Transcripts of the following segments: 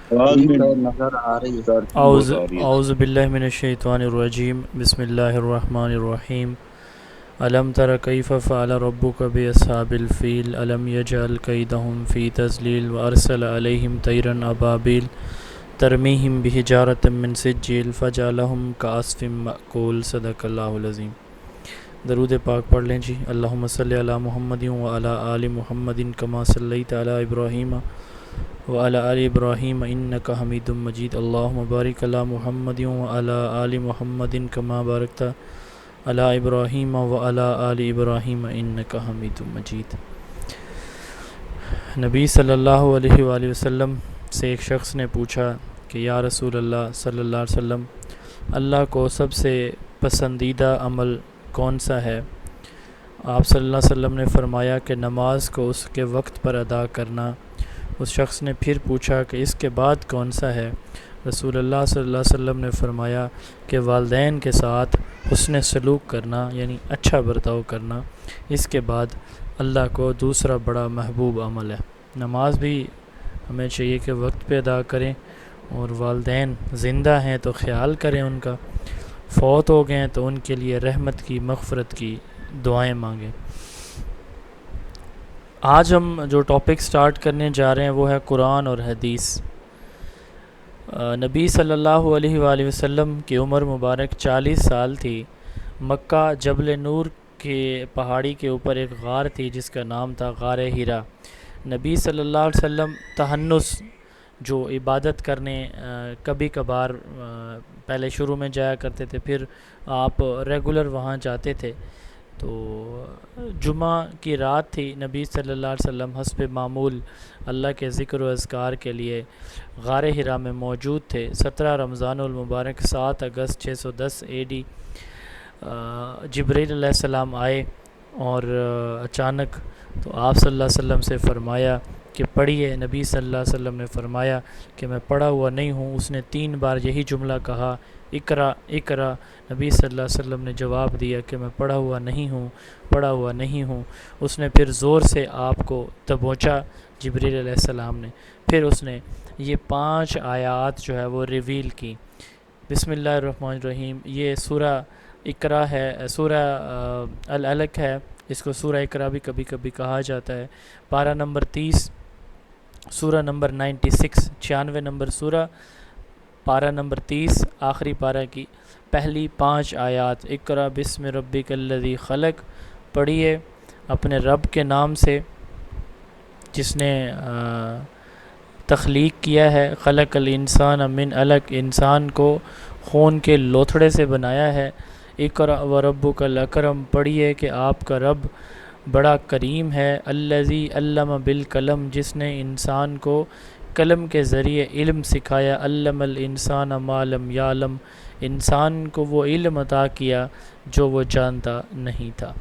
آواز ٹھیک میں ہے، نظر آ رہی ہے۔ تارکی اعوذ بہت آ رہی ہے اعوذ باللہ من الشیطان الرجیم، بسم اللہ الرحمن الرحیم۔ الم تر کیف فعل ربک باصحاب الفیل الم یجعل کیدہم فی تضلیل وارسل علیہم طیرا ابابیل ترمیہم بحجارۃ من سجیل فجعلہم کعصف مأکول۔ صدق اللہ العظیم۔ درود پاک پڑھ لیں جی۔ اللہم صلی علی محمد وعلی آل محمد کما صلیت علی ابراہیم وعلی آل ابراہیم انک حمید مجید۔ اللہم بارک علی محمد وعلی آل محمد کما بارکت علی ابراہیم وعلی آل ابراہیم انک حمید مجید۔ نبی صلی اللہ علیہ وآلہ وسلم سے ایک شخص نے پوچھا کہ یا رسول اللہ صلی اللہ علیہ وسلم، اللہ کو سب سے پسندیدہ عمل کون سا ہے؟ آپ صلی اللہ علیہ وسلم نے فرمایا کہ نماز کو اس کے وقت پر ادا کرنا۔ اس شخص نے پھر پوچھا کہ اس کے بعد کون سا ہے؟ رسول اللہ صلی اللہ علیہ وسلم نے فرمایا کہ والدین کے ساتھ حسن سلوک کرنا، یعنی اچھا برتاؤ کرنا۔ اس کے بعد اللہ کو دوسرا بڑا محبوب عمل ہے۔ نماز بھی ہمیں چاہیے کہ وقت پہ ادا کریں، اور والدین زندہ ہیں تو خیال کریں ان کا، فوت ہو گئے ہیں تو ان کے لیے رحمت کی، مغفرت کی دعائیں مانگیں۔ آج ہم جو ٹاپک سٹارٹ کرنے جا رہے ہیں وہ ہے قرآن اور حدیث۔ نبی صلی اللہ علیہ وآلہ وسلم کی عمر مبارک 40 سال تھی۔ مکہ جبل نور کے پہاڑی کے اوپر ایک غار تھی جس کا نام تھا غار ہیرا۔ نبی صلی اللہ علیہ وسلم تہنس، جو عبادت کرنے کبھی کبھار پہلے شروع میں جایا کرتے تھے، پھر آپ ریگولر وہاں جاتے تھے۔ تو جمعہ کی رات تھی، نبی صلی اللہ علیہ وسلم حسب معمول اللہ کے ذکر و اذکار کے لیے غار ہرا میں موجود تھے۔ 17 رمضان المبارک 7 اگست 610 AD جبرائیل علیہ السلام آئے، اور اچانک تو آپ صلی اللہ علیہ وسلم سے فرمایا کہ پڑھیے۔ نبی صلی اللہ علیہ وسلم نے فرمایا کہ میں پڑھا ہوا نہیں ہوں۔ اس نے 3 بار یہی جملہ کہا، اقرا اقرا۔ نبی صلی اللہ علیہ وسلم نے جواب دیا کہ میں پڑھا ہوا نہیں ہوں، پڑھا ہوا نہیں ہوں۔ اس نے پھر زور سے آپ کو دبوچا، جبریل علیہ السلام نے۔ پھر اس نے یہ 5 آیات جو ہے وہ ریویل کی۔ بسم اللہ الرحمن الرحیم، یہ سورہ اقرا ہے، سورہ العلق ہے، اس کو سورہ اقرا بھی کبھی کبھی کہا جاتا ہے۔ پارہ نمبر 30، سورہ نمبر 96، 96 نمبر سورہ، پارہ نمبر 30، آخری پارہ کی پہلی 5 آیات۔ اقرا بسم ربک الذی خلق، پڑھیے اپنے رب کے نام سے جس نے تخلیق کیا ہے۔ خلق الانسان من علق، انسان کو خون کے لوتھڑے سے بنایا ہے۔ اقرا وربک الاکرم، پڑھیے کہ آپ کا رب بڑا کریم ہے۔ الذی علم بالقلم، جس نے انسان کو قلم کے ذریعے علم سکھایا۔ علم الانسان ما لم یعلم، انسان کو وہ علم عطا کیا جو وہ جانتا نہیں تھا۔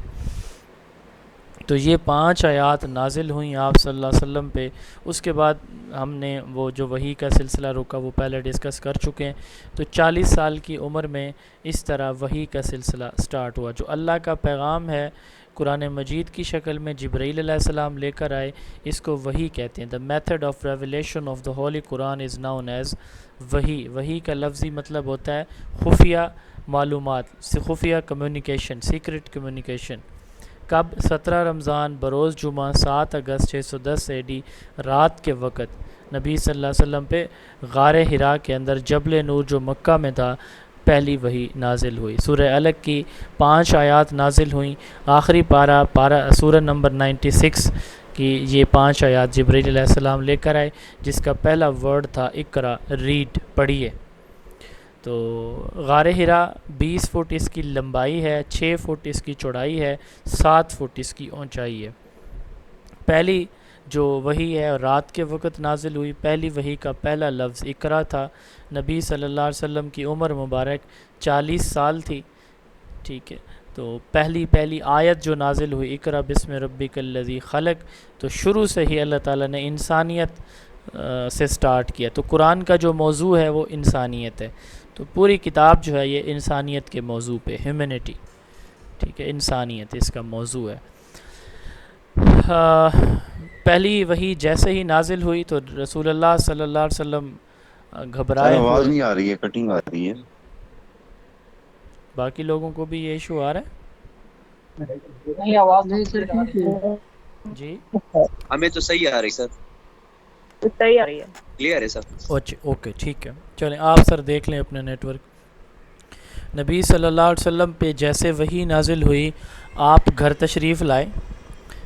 تو یہ 5 آیات نازل ہوئیں آپ صلی اللہ علیہ وسلم پہ۔ اس کے بعد ہم نے وہ جو وحی کا سلسلہ روکا وہ پہلے ڈسکس کر چکے ہیں۔ تو 40 سال کی عمر میں اس طرح وحی کا سلسلہ سٹارٹ ہوا۔ جو اللہ کا پیغام ہے قرآن مجید کی شکل میں جبرائیل علیہ السلام لے کر آئے، اس کو وحی کہتے ہیں۔ The method of revelation of the Holy Quran is known as وحی۔ وحی کا لفظی مطلب ہوتا ہے خفیہ معلومات، خفیہ کمیونیکیشن، سیکرٹ کمیونیکیشن۔ کب؟ 17 رمضان بروز جمعہ 7 اگست 610 AD رات کے وقت نبی صلی اللہ علیہ وسلم پہ غار ہرا کے اندر جبل نور جو مکہ میں تھا پہلی وحی نازل ہوئی۔ سورہ علق کی 5 آیات نازل ہوئیں۔ آخری پارہ سورہ نمبر 96 کی یہ 5 آیات جبرائیل علیہ السلام لے کر آئے، جس کا پہلا ورڈ تھا اقرا، ریڈ، پڑھیے۔ تو غار ہرا 20 فٹ اس کی لمبائی ہے، 6 فٹ اس کی چوڑائی ہے، 7 فٹ اس کی اونچائی ہے۔ پہلی جو وحی ہے رات کے وقت نازل ہوئی، پہلی وحی کا پہلا لفظ اقرا تھا۔ نبی صلی اللہ علیہ وسلم کی عمر مبارک 40 سال تھی، ٹھیک ہے۔ تو پہلی آیت جو نازل ہوئی اقرا بسم ربک الذی خلق، تو شروع سے ہی اللہ تعالیٰ نے انسانیت سے سٹارٹ کیا۔ تو قرآن کا جو موضوع ہے وہ انسانیت ہے۔ تو پوری کتاب جو ہے یہ انسانیت کے موضوع پہ، ہیومینٹی، ٹھیک ہے، انسانیت اس کا موضوع ہے۔ پہلی وحی جیسے ہی نازل ہوئی تو رسول اللہ صلی اللہ علیہ وسلم سر گھبرائے آواز ہوئے. نہیں آ رہی ہے، کٹنگ آ رہی ہے. باقی لوگوں کو بھی یہ ایشو آ رہا ہے؟ نہیں آواز نہیں سر ٹھیک ہے. جی ہمیں تو صحیح آ رہی سر، صحیح آ رہی ہے. کلیئر ہے سر. اچھا اوکے ٹھیک ہے. چلیں آپ سر دیکھ لیں اپنے نیٹ ورک. نبی صلی اللہ علیہ وسلم پہ جیسے وحی نازل ہوئی آپ گھر تشریف لائے،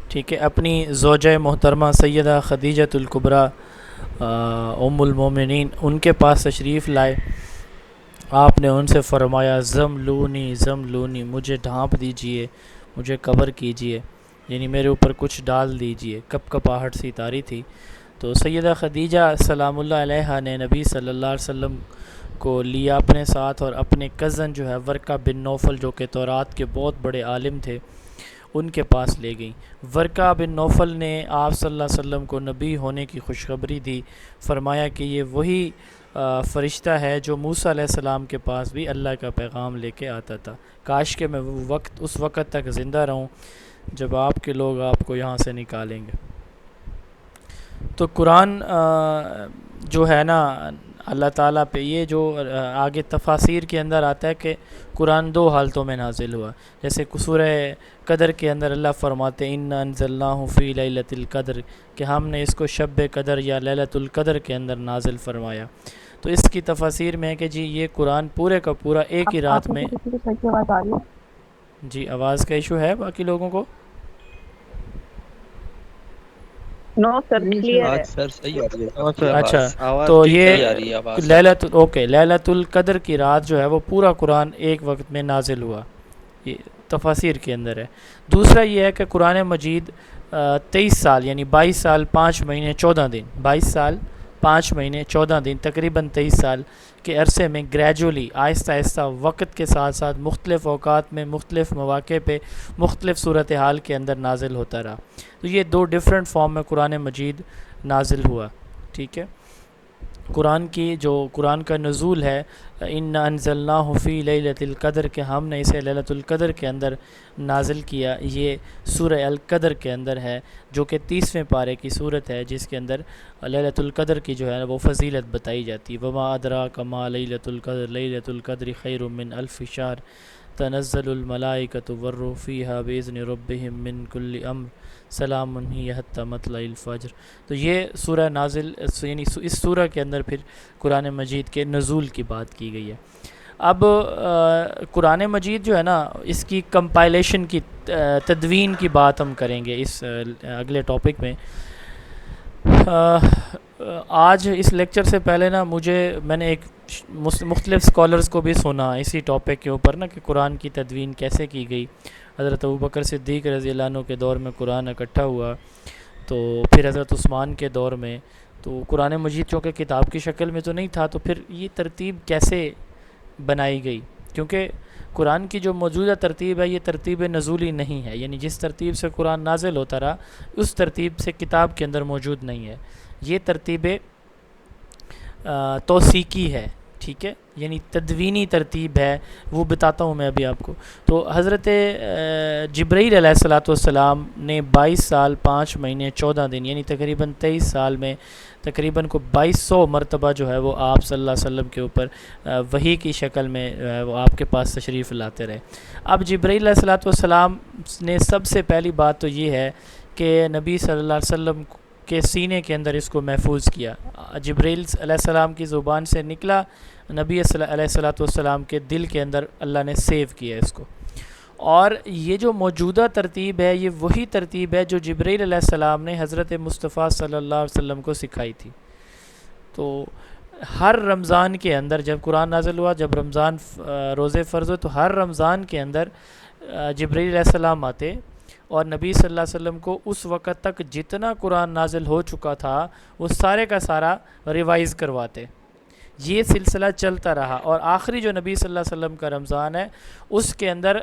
ٹھیک ہے، اپنی زوجہ محترمہ سیدہ خدیجۃ الکبریٰ ام المومنین ان کے پاس تشریف لائے. آپ نے ان سے فرمایا زم لونی مجھے ڈھانپ دیجئے، مجھے کور کیجئے، یعنی میرے اوپر کچھ ڈال دیجئے. کپ کپاہٹ سی تاری تھی. تو سیدہ خدیجہ سلام اللہ علیہا نے نبی صلی اللہ علیہ وسلم کو لیا اپنے ساتھ، اور اپنے کزن جو ہے ورقہ بن نوفل جو کہ تورات کے بہت بڑے عالم تھے ان کے پاس لے گئیں. ورقہ بن نوفل نے آپ صلی اللہ علیہ وسلم کو نبی ہونے کی خوشخبری دی. فرمایا کہ یہ وہی فرشتہ ہے جو موسیٰ علیہ السلام کے پاس بھی اللہ کا پیغام لے کے آتا تھا. کاش کہ میں وہ اس وقت تک زندہ رہوں جب آپ کے لوگ آپ کو یہاں سے نکالیں گے. تو قرآن جو ہے نا اللہ تعالیٰ پہ یہ جو آگے تفاسیر کے اندر آتا ہے کہ قرآن دو حالتوں میں نازل ہوا. جیسے سورہ قدر کے اندر اللہ فرماتے ہیں اِنَّا أَنزَلْنَاهُ فِي لَيْلَةِ الْقَدْرِ، کہ ہم نے اس کو شب قدر یا لیلۃ القدر کے اندر نازل فرمایا. تو اس کی تفاسیر میں ہے کہ جی یہ قرآن پورے کا پورا ایک ہی رات میں. آواز آ رہی ہے. جی آواز کا ایشو ہے باقی لوگوں کو؟ نو سر کلیئر ہے. آج سر صحیح آ رہی ہے اچھا آواز تو ٹھیک یہ صحیح آ رہی ہے آواز. لیلۃ القدر کی رات جو ہے وہ پورا قرآن ایک وقت میں نازل ہوا، یہ تفاسیر کے اندر ہے. دوسرا یہ ہے کہ قرآن مجید 23 سال یعنی 22 سال 5 مہینے 14 دن 22 سال 5 مہینے 14 دن تقریباً 23 سال کے عرصے میں گریجولی آہستہ آہستہ وقت کے ساتھ ساتھ مختلف اوقات میں مختلف مواقع پہ مختلف صورتحال کے اندر نازل ہوتا رہا. تو یہ دو ڈیفرنٹ فارم میں قرآن مجید نازل ہوا. ٹھیک ہے، قرآن کی جو قرآن کا نزول ہے اِنَّا أَنزَلْنَاهُ فِي لَيْلَةِ الْقَدْرِ کہ ہم نے اسے لیلۃ القدر کے اندر نازل کیا. یہ سورہ القدر کے اندر ہے جو کہ 30ویں پارے کی صورت ہے جس کے اندر لیلۃ القدر کی جو ہے وہ فضیلت بتائی جاتی ہے. وَمَا أَدْرَاكَ مَا لَيْلَةُ الْقَدْرِ لَيْلَةُ الْقَدْرِ خَيْرٌ مِّنْ أَلْفِ شَهْرٍ تنزل الملائکۃ والروح فیہا بإذن ربہم من کل امر سلام ہی حتی مطلع الفجر. تو یہ سورہ نازل یعنی اس سورہ کے اندر پھر قرآن مجید کے نزول کی بات کی گئی ہے. اب قرآن مجید جو ہے نا اس کی کمپائلیشن کی تدوین کی بات ہم کریں گے اس اگلے ٹاپک میں. آج اس لیکچر سے پہلے نا میں نے ایک مختلف اسکالرز کو بھی سنا اسی ٹاپک کے اوپر نا کہ قرآن کی تدوین کیسے کی گئی. حضرت ابوبکر صدیق رضی اللہ عنہ کے دور میں قرآن اکٹھا ہوا، تو پھر حضرت عثمان کے دور میں تو قرآن مجید چونکہ کتاب کی شکل میں تو نہیں تھا، تو پھر یہ ترتیب کیسے بنائی گئی؟ کیونکہ قرآن کی جو موجودہ ترتیب ہے یہ ترتیب نزولی نہیں ہے، یعنی جس ترتیب سے قرآن نازل ہوتا رہا اس ترتیب سے کتاب کے اندر موجود نہیں ہے. یہ ترتیب توثیقی ہے. ٹھیک ہے، یعنی تدوینی ترتیب ہے، وہ بتاتا ہوں میں ابھی آپ کو. تو حضرت جبرائیل علیہ السلام نے 22 سال 5 مہینے 14 دن یعنی تقریباً 23 سال میں تقریباً کو 2200 مرتبہ جو ہے وہ آپ صلی اللہ علیہ وسلم کے اوپر وحی کی شکل میں وہ آپ کے پاس تشریف لاتے رہے. اب جبرائیل علیہ السلام نے سب سے پہلی بات تو یہ ہے کہ نبی صلی اللہ علیہ وسلم کے سینے کے اندر اس کو محفوظ کیا. جبرائیل علیہ السلام کی زبان سے نکلا، نبی علیہ السلام کے دل کے اندر اللہ نے سیو کیا اس کو. اور یہ جو موجودہ ترتیب ہے یہ وہی ترتیب ہے جو جبرائیل علیہ السلام نے حضرت مصطفیٰ صلی اللہ علیہ وسلم کو سکھائی تھی. تو ہر رمضان کے اندر جب قرآن نازل ہوا، جب رمضان روزے فرض ہوئے، تو ہر رمضان کے اندر جبرائیل علیہ السلام آتے اور نبی صلی اللہ علیہ وسلم کو اس وقت تک جتنا قرآن نازل ہو چکا تھا وہ سارے کا سارا ریوائز کرواتے. یہ سلسلہ چلتا رہا، اور آخری جو نبی صلی اللہ علیہ وسلم کا رمضان ہے اس کے اندر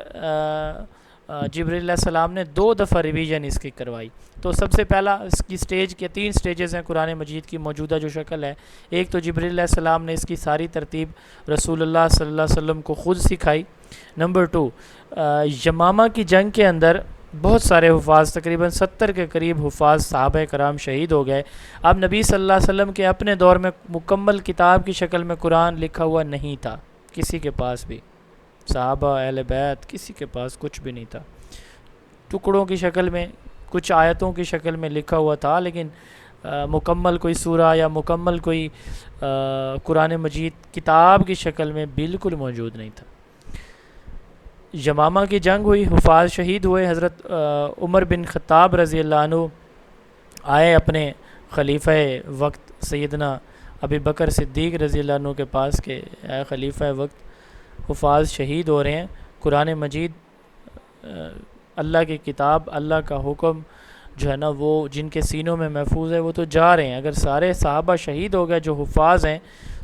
جبرائیل علیہ السلام نے 2 دفعہ ریویژن اس کی کروائی. تو سب سے پہلا اس کی سٹیج کے 3 سٹیجز ہیں قرآن مجید کی موجودہ جو شکل ہے. ایک تو جبرائیل علیہ السلام نے اس کی ساری ترتیب رسول اللہ صلی اللہ علیہ وسلم کو خود سکھائی. نمبر 2 یمامہ کی جنگ کے اندر بہت سارے حفاظ، تقریباً 70 کے قریب حفاظ صحابہ کرام شہید ہو گئے۔ اب نبی صلی اللہ علیہ وسلم کے اپنے دور میں مکمل کتاب کی شکل میں قرآن لکھا ہوا نہیں تھا کسی کے پاس بھی، صحابہ اہل بیت کسی کے پاس کچھ بھی نہیں تھا، ٹکڑوں کی شکل میں کچھ آیتوں کی شکل میں لکھا ہوا تھا، لیکن مکمل کوئی سورہ یا مکمل کوئی قرآن مجید کتاب کی شکل میں بالکل موجود نہیں تھا۔ یمامہ کی جنگ ہوئی، حفاظ شہید ہوئے، حضرت عمر بن خطاب رضی اللہ عنہ آئے اپنے خلیفہ وقت سیدنا ابی بکر صدیق رضی اللہ عنہ کے پاس کہ اے خلیفہ وقت حفاظ شہید ہو رہے ہیں، قرآن مجید اللہ کی کتاب، اللہ کا حکم جو ہے نا وہ جن کے سینوں میں محفوظ ہے وہ تو جا رہے ہیں، اگر سارے صحابہ شہید ہو گئے جو حفاظ ہیں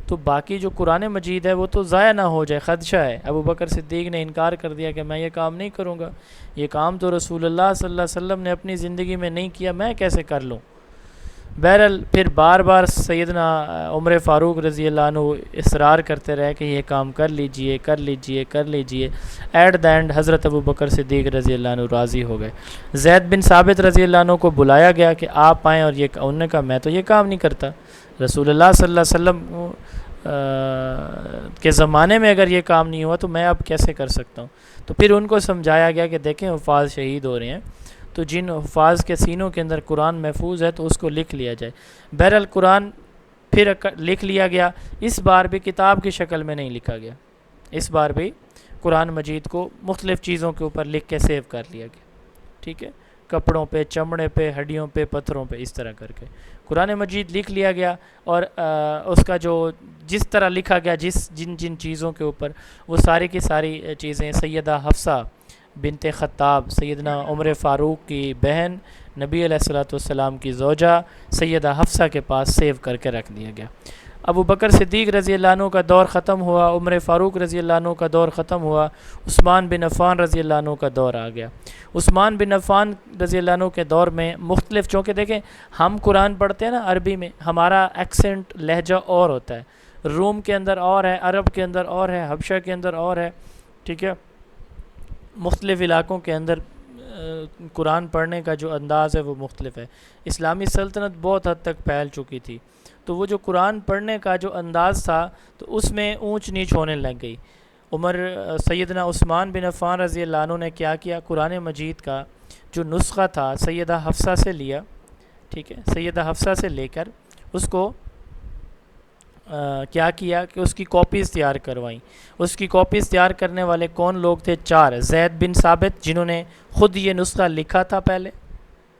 تو باقی جو قرآن مجید ہے وہ تو ضائع نہ ہو جائے، خدشہ ہے۔ ابو بکر صدیق نے انکار کر دیا کہ میں یہ کام نہیں کروں گا، یہ کام تو رسول اللہ صلی اللہ علیہ وسلم نے اپنی زندگی میں نہیں کیا، میں کیسے کر لوں۔ بہرحال پھر بار بار سیدنا عمر فاروق رضی اللہ عنہ اصرار کرتے رہے کہ یہ کام کر لیجئے کر لیجئے کر لیجئے، ایٹ دا اینڈ حضرت ابو بکر صدیق رضی اللہ عنہ راضی ہو گئے۔ زید بن ثابت رضی اللہ عنہ کو بلایا گیا کہ آپ آئیں، اور یہ انہوں نے کہا میں تو یہ کام نہیں کرتا، رسول اللہ صلی اللہ علیہ وسلم کے زمانے میں اگر یہ کام نہیں ہوا تو میں اب کیسے کر سکتا ہوں۔ تو پھر ان کو سمجھایا گیا کہ دیکھیں حفاظ شہید ہو رہے ہیں، تو جن حفاظ کے سینوں کے اندر قرآن محفوظ ہے تو اس کو لکھ لیا جائے۔ بہرحال قرآن پھر لکھ لیا گیا، اس بار بھی کتاب کی شکل میں نہیں لکھا گیا، اس بار بھی قرآن مجید کو مختلف چیزوں کے اوپر لکھ کے سیو کر لیا گیا، ٹھیک ہے، کپڑوں پہ، چمڑے پہ، ہڈیوں پہ، پتھروں پہ، اس طرح کر کے قرآن مجید لکھ لیا گیا۔ اور اس کا جو جس طرح لکھا گیا، جن چیزوں کے اوپر، وہ ساری کی ساری چیزیں سیدہ حفصہ بنت خطاب، سیدنا عمر فاروق کی بہن، نبی علیہ الصلوۃ والسلام کی زوجہ سیدہ حفصہ کے پاس سیو کر کے رکھ دیا گیا۔ ابو بکر صدیق رضی اللہ عنہ کا دور ختم ہوا، عمر فاروق رضی اللہ عنہ کا دور ختم ہوا، عثمان بن عفان رضی اللہ عنہ کا دور آ گیا۔ عثمان بن عفان رضی اللہ عنہ کے دور میں مختلف، چونکہ دیکھیں ہم قرآن پڑھتے ہیں نا عربی میں، ہمارا ایکسنٹ لہجہ اور ہوتا ہے، روم کے اندر اور ہے، عرب کے اندر اور ہے، حبشہ کے اندر اور ہے، ٹھیک ہے، مختلف علاقوں کے اندر قرآن پڑھنے کا جو انداز ہے وہ مختلف ہے۔ اسلامی سلطنت بہت حد تک پھیل چکی تھی، تو وہ جو قرآن پڑھنے کا جو انداز تھا تو اس میں اونچ نیچ ہونے لگ گئی۔ سیدنا عثمان بن عفان رضی اللہ عنہ نے کیا کیا، قرآن مجید کا جو نسخہ تھا سیدہ حفصہ سے لیا، ٹھیک ہے، سیدہ حفصہ سے لے کر اس کو کیا کیا کہ اس کی کاپیز تیار کروائیں۔ اس کی کاپیز تیار کرنے والے کون لوگ تھے؟ 4، زید بن ثابت جنہوں نے خود یہ نسخہ لکھا تھا پہلے،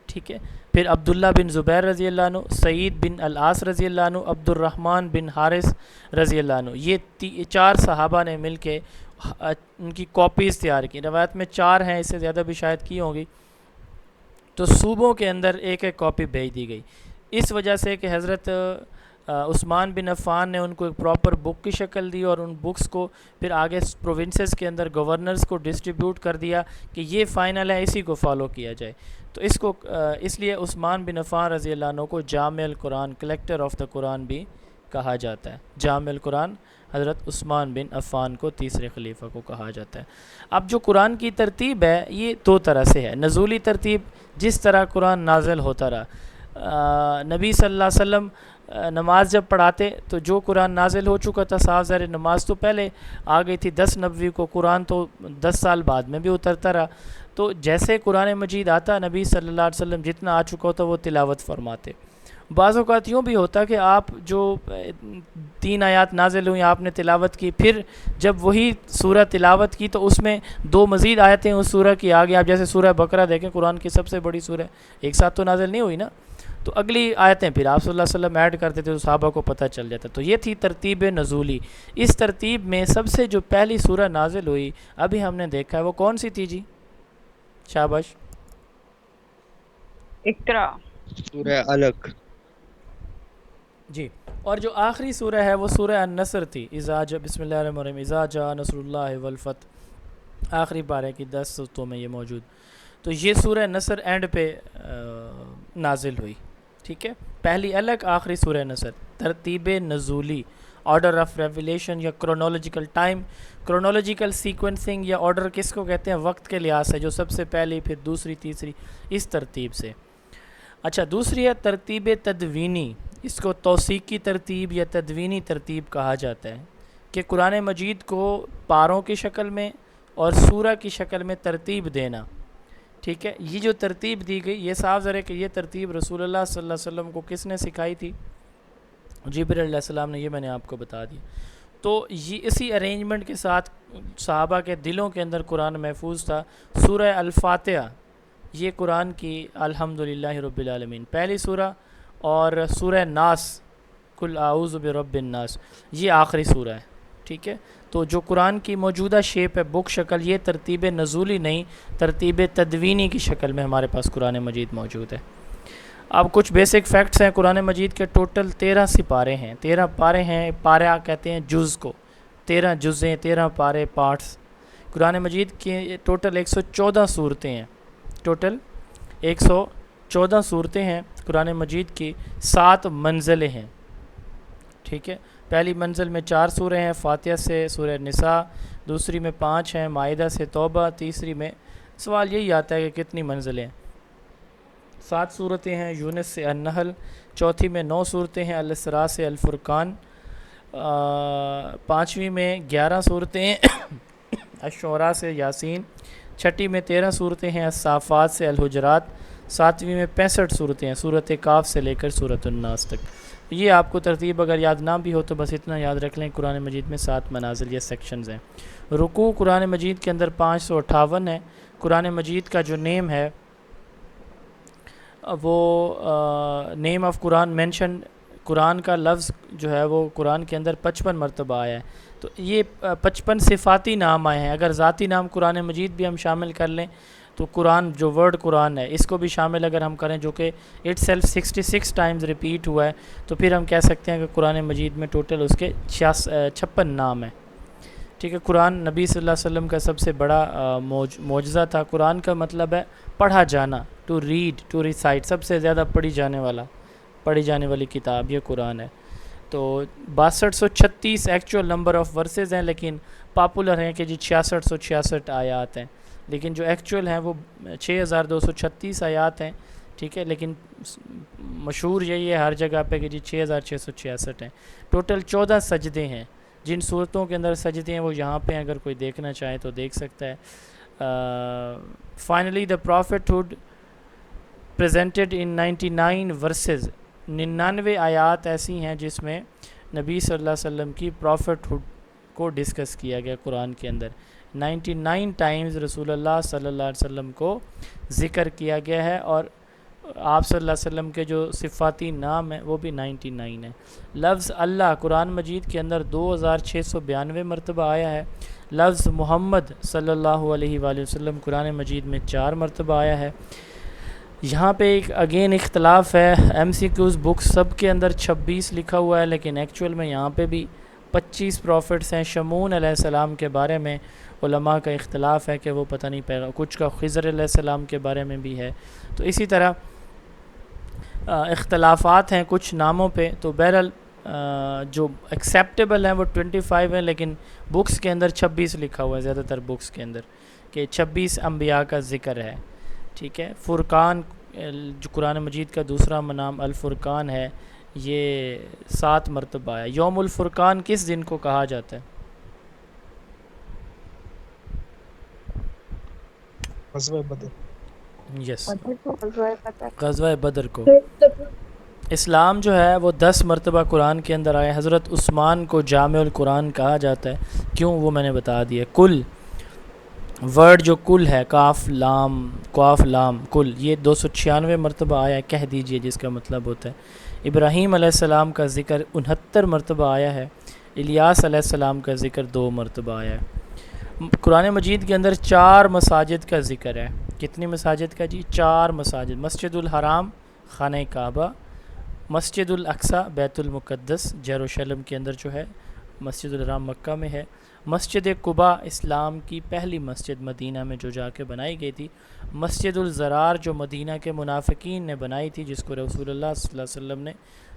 ٹھیک ہے، پھر عبداللہ بن زبیر رضی اللہ عنہ، سعید بن العاص رضی اللہ عنہ، عبد الرحمن بن حارث رضی اللہ عنہ، یہ 4 صحابہ نے مل کے ان کی کاپیز تیار کی۔ روایت میں 4 ہیں، اس سے زیادہ بھی شاید کی ہوں گی، تو صوبوں کے اندر ایک ایک کاپی بھیج دی گئی، اس وجہ سے کہ حضرت عثمان بن عفان نے ان کو ایک پراپر بک کی شکل دی، اور ان بکس کو پھر آگے پروونسز کے اندر گورنرز کو ڈسٹریبیوٹ کر دیا کہ یہ فائنل ہے، اسی کو فالو کیا جائے۔ تو اس لیے عثمان بن عفان رضی اللہ عنہ کو جامع القرآن، کلیکٹر آف دا قرآن بھی کہا جاتا ہے۔ جامع القرآن حضرت عثمان بن عفان کو، تیسرے خلیفہ کو کہا جاتا ہے۔ اب جو قرآن کی ترتیب ہے یہ 2 طرح سے ہے، نزولی ترتیب، جس طرح قرآن نازل ہوتا رہا، نبی صلی اللہ علیہ وسلم نماز جب پڑھاتے تو جو قرآن نازل ہو چکا تھا، صاف ظاہر نماز تو پہلے آ گئی تھی 10 نبوی کو، قرآن تو 10 سال بعد میں بھی اترتا رہا، تو جیسے قرآن مجید آتا نبی صلی اللہ علیہ وسلم جتنا آ چکا ہوتا وہ تلاوت فرماتے۔ بعض اوقات یوں بھی ہوتا کہ آپ جو 3 آیات نازل ہوئیں آپ نے تلاوت کی، پھر جب وہی سورہ تلاوت کی تو اس میں 2 مزید آیتیں اس سورہ کی آ گئی، آپ جیسے سورہ بقرہ دیکھیں، قرآن کی سب سے بڑی سورہ، ایک ساتھ تو نازل نہیں ہوئی نا، تو اگلی آیتیں پھر آپ صلی اللہ علیہ وسلم ایڈ کرتے تھے تو صحابہ کو پتہ چل جاتا۔ تو یہ تھی ترتیب نزولی۔ اس ترتیب میں سب سے جو پہلی سورہ نازل ہوئی ابھی ہم نے دیکھا ہے وہ کون سی تھی جی؟ شاباش، اقرا، سورہ علق۔ جی، اور جو آخری سورہ ہے وہ سورہ النصر تھی، بسم اللہ الرحمن الرحیم، اذا جاء نصر اللہ والفتح، آخری پارے کی 10 صورتوں میں یہ موجود۔ تو یہ سورہ نصر اینڈ پہ نازل ہوئی، ٹھیک ہے، پہلی الگ آخری سورہ نصر، ترتیب نزولی۔ آرڈر آف ریویلیشن یا کرونولوجیکل ٹائم. کرونولوجیکل سیکوینسنگ یا آرڈر کس کو کہتے ہیں؟ وقت کے لحاظ سے، جو سب سے پہلی پھر دوسری تیسری اس ترتیب سے. اچھا دوسری ہے ترتیب تدوینی، اس کو توثیقی ترتیب یا تدوینی ترتیب کہا جاتا ہے، کہ قرآن مجید کو پاروں کی شکل میں اور سورہ کی شکل میں ترتیب دینا. ٹھیک ہے، یہ جو ترتیب دی گئی یہ صاف ظاہر ہے کہ یہ ترتیب رسول اللہ صلی اللہ علیہ وسلم کو کس نے سکھائی تھی؟ جبرائیل علیہ السلام نے. یہ میں نے آپ کو بتا دیا. تو یہ اسی ارینجمنٹ کے ساتھ صحابہ کے دلوں کے اندر قرآن محفوظ تھا. سورہ الفاتحہ یہ قرآن کی الحمدللہ رب العالمین پہلی سورہ، اور سورہ ناس قل اعوذ برب الناس یہ آخری سورہ ہے. ٹھیک ہے، تو جو قرآن کی موجودہ شیپ ہے بک شکل، یہ ترتیب نزولی نہیں، ترتیب تدوینی کی شکل میں ہمارے پاس قرآن مجید موجود ہے. اب کچھ بیسک فیکٹس ہیں. قرآن مجید کے ٹوٹل 13 سپارے ہیں، 13 پارے ہیں. پارہ کہتے ہیں جز کو، 13 جزیں، 13 پارے، پارٹس. قرآن مجید کے ٹوٹل 114 صورتیں ہیں. ٹوٹل 114 صورتیں ہیں قرآن مجید کی. 7 منزلیں ہیں. ٹھیک ہے، پہلی منزل میں 4 سورے ہیں، فاتحہ سے سورہ نساء، دوسری میں 5 ہیں، مائدہ سے توبہ، تیسری میں سوال یہی آتا ہے کہ کتنی منزلیں. 7 صورتیں ہیں یونس سے النحل، چوتھی میں 9 صورتیں ہیں الاسراء سے الفرقان، پانچویں میں 11 صورتیں ہیں الشعراء سے یاسین، چھٹی میں 13 صورتیں ہیں الصافات سے الحجرات، ساتویں میں 65 صورتیں ہیں سورۃ کاف سے لے کر سورۃ الناس تک. یہ آپ کو ترتیب اگر یاد نہ بھی ہو تو بس اتنا یاد رکھ لیں، قرآن مجید میں 7 منازل یا سیکشنز ہیں. رکوع قرآن مجید کے اندر 558 ہے. قرآن مجید کا جو نیم ہے وہ نیم آف قرآن مینشن، قرآن کا لفظ جو ہے وہ قرآن کے اندر 55 مرتبہ آیا ہے. تو یہ 55 صفاتی نام آئے ہیں. اگر ذاتی نام قرآن مجید بھی ہم شامل کر لیں تو قرآن جو ورڈ قرآن ہے اس کو بھی شامل اگر ہم کریں، جو کہ اٹ سیلف 66 ٹائمز ریپیٹ ہوا ہے، تو پھر ہم کہہ سکتے ہیں کہ قرآن مجید میں ٹوٹل اس کے 56 نام ہیں. ٹھیک ہے، قرآن نبی صلی اللہ علیہ وسلم کا سب سے بڑا معجزہ تھا. قرآن کا مطلب ہے پڑھا جانا، ٹو ریڈ، ٹو ریسائٹ. سب سے زیادہ پڑھی جانے والی کتاب یہ قرآن ہے. تو 6236 ایکچوئل نمبر آف ورسز ہیں، لیکن پاپولر ہیں کہ جی 6666 آیات ہیں، لیکن جو ایکچوئل ہیں وہ 6236 آیات ہیں. ٹھیک ہے، لیکن مشہور یہی ہے ہر جگہ پہ کہ جی 6666 ہیں. ٹوٹل 14 سجدے ہیں. جن صورتوں کے اندر سجدے ہیں وہ یہاں پہ اگر کوئی دیکھنا چاہے تو دیکھ سکتا ہے. Finally the prophethood presented in 99 verses. 99 آیات ایسی ہیں جس میں نبی صلی اللہ علیہ وسلم کی پروفیٹ ہوڈ کو ڈسکس کیا گیا. قرآن کے اندر 99 ٹائمز رسول اللہ صلی اللہ علیہ وسلم کو ذکر کیا گیا ہے، اور آپ صلی اللہ علیہ وسلم کے جو صفاتی نام ہیں وہ بھی 99 ہیں. لفظ اللہ قرآن مجید کے اندر 2692 مرتبہ آیا ہے. لفظ محمد صلی اللہ علیہ وآلہ وسلم قرآن مجید میں 4 مرتبہ آیا ہے. یہاں پہ ایک اگین اختلاف ہے. ایم سی کیوز بک سب کے اندر 26 لکھا ہوا ہے، لیکن ایکچوئل میں یہاں پہ بھی 25 پروفٹس ہیں. شمون علیہ السلام کے بارے میں علماء کا اختلاف ہے کہ وہ پتہ نہیں کچھ کا خضر علیہ السلام کے بارے میں بھی ہے. تو اسی طرح اختلافات ہیں کچھ ناموں پہ. تو بہرحال جو ایکسیپٹیبل ہیں وہ 25 ہیں، لیکن بکس کے اندر 26 لکھا ہوا ہے زیادہ تر بکس کے اندر کہ 26 انبیاء کا ذکر ہے. ٹھیک ہے، فرقان جو قرآن مجید کا دوسرا نام الفرقان ہے یہ 7 مرتبہ ہے. یوم الفرقان کس دن کو کہا جاتا ہے؟ غزوہ بدر. یس، غزوہ بدر کو. اسلام جو ہے وہ 10 مرتبہ قرآن کے اندر آئے. حضرت عثمان کو جامع القرآن کہا جاتا ہے. کیوں وہ میں نے بتا دیا. کل ورڈ جو کل ہے، کاف لام کل، یہ 296 مرتبہ آیا ہے. کہہ دیجئے جس کا مطلب ہوتا ہے. ابراہیم علیہ السلام کا ذکر 69 مرتبہ آیا ہے. الیاس علیہ السلام کا ذکر 2 مرتبہ آیا ہے. قرآن مجید کے اندر 4 مساجد کا ذکر ہے. کتنی مساجد کا جی؟ 4 مساجد. مسجد الحرام خانہ کعبہ، مسجد الاقصی بیت المقدس یروشلم کے اندر جو ہے، مسجد الحرام مکہ میں ہے. مسجد قباء اسلام کی پہلی مسجد مدینہ میں جو جا کے بنائی گئی تھی. مسجد الزرار جو مدینہ کے منافقین نے بنائی تھی، جس کو رسول اللہ صلی اللہ علیہ وسلم نے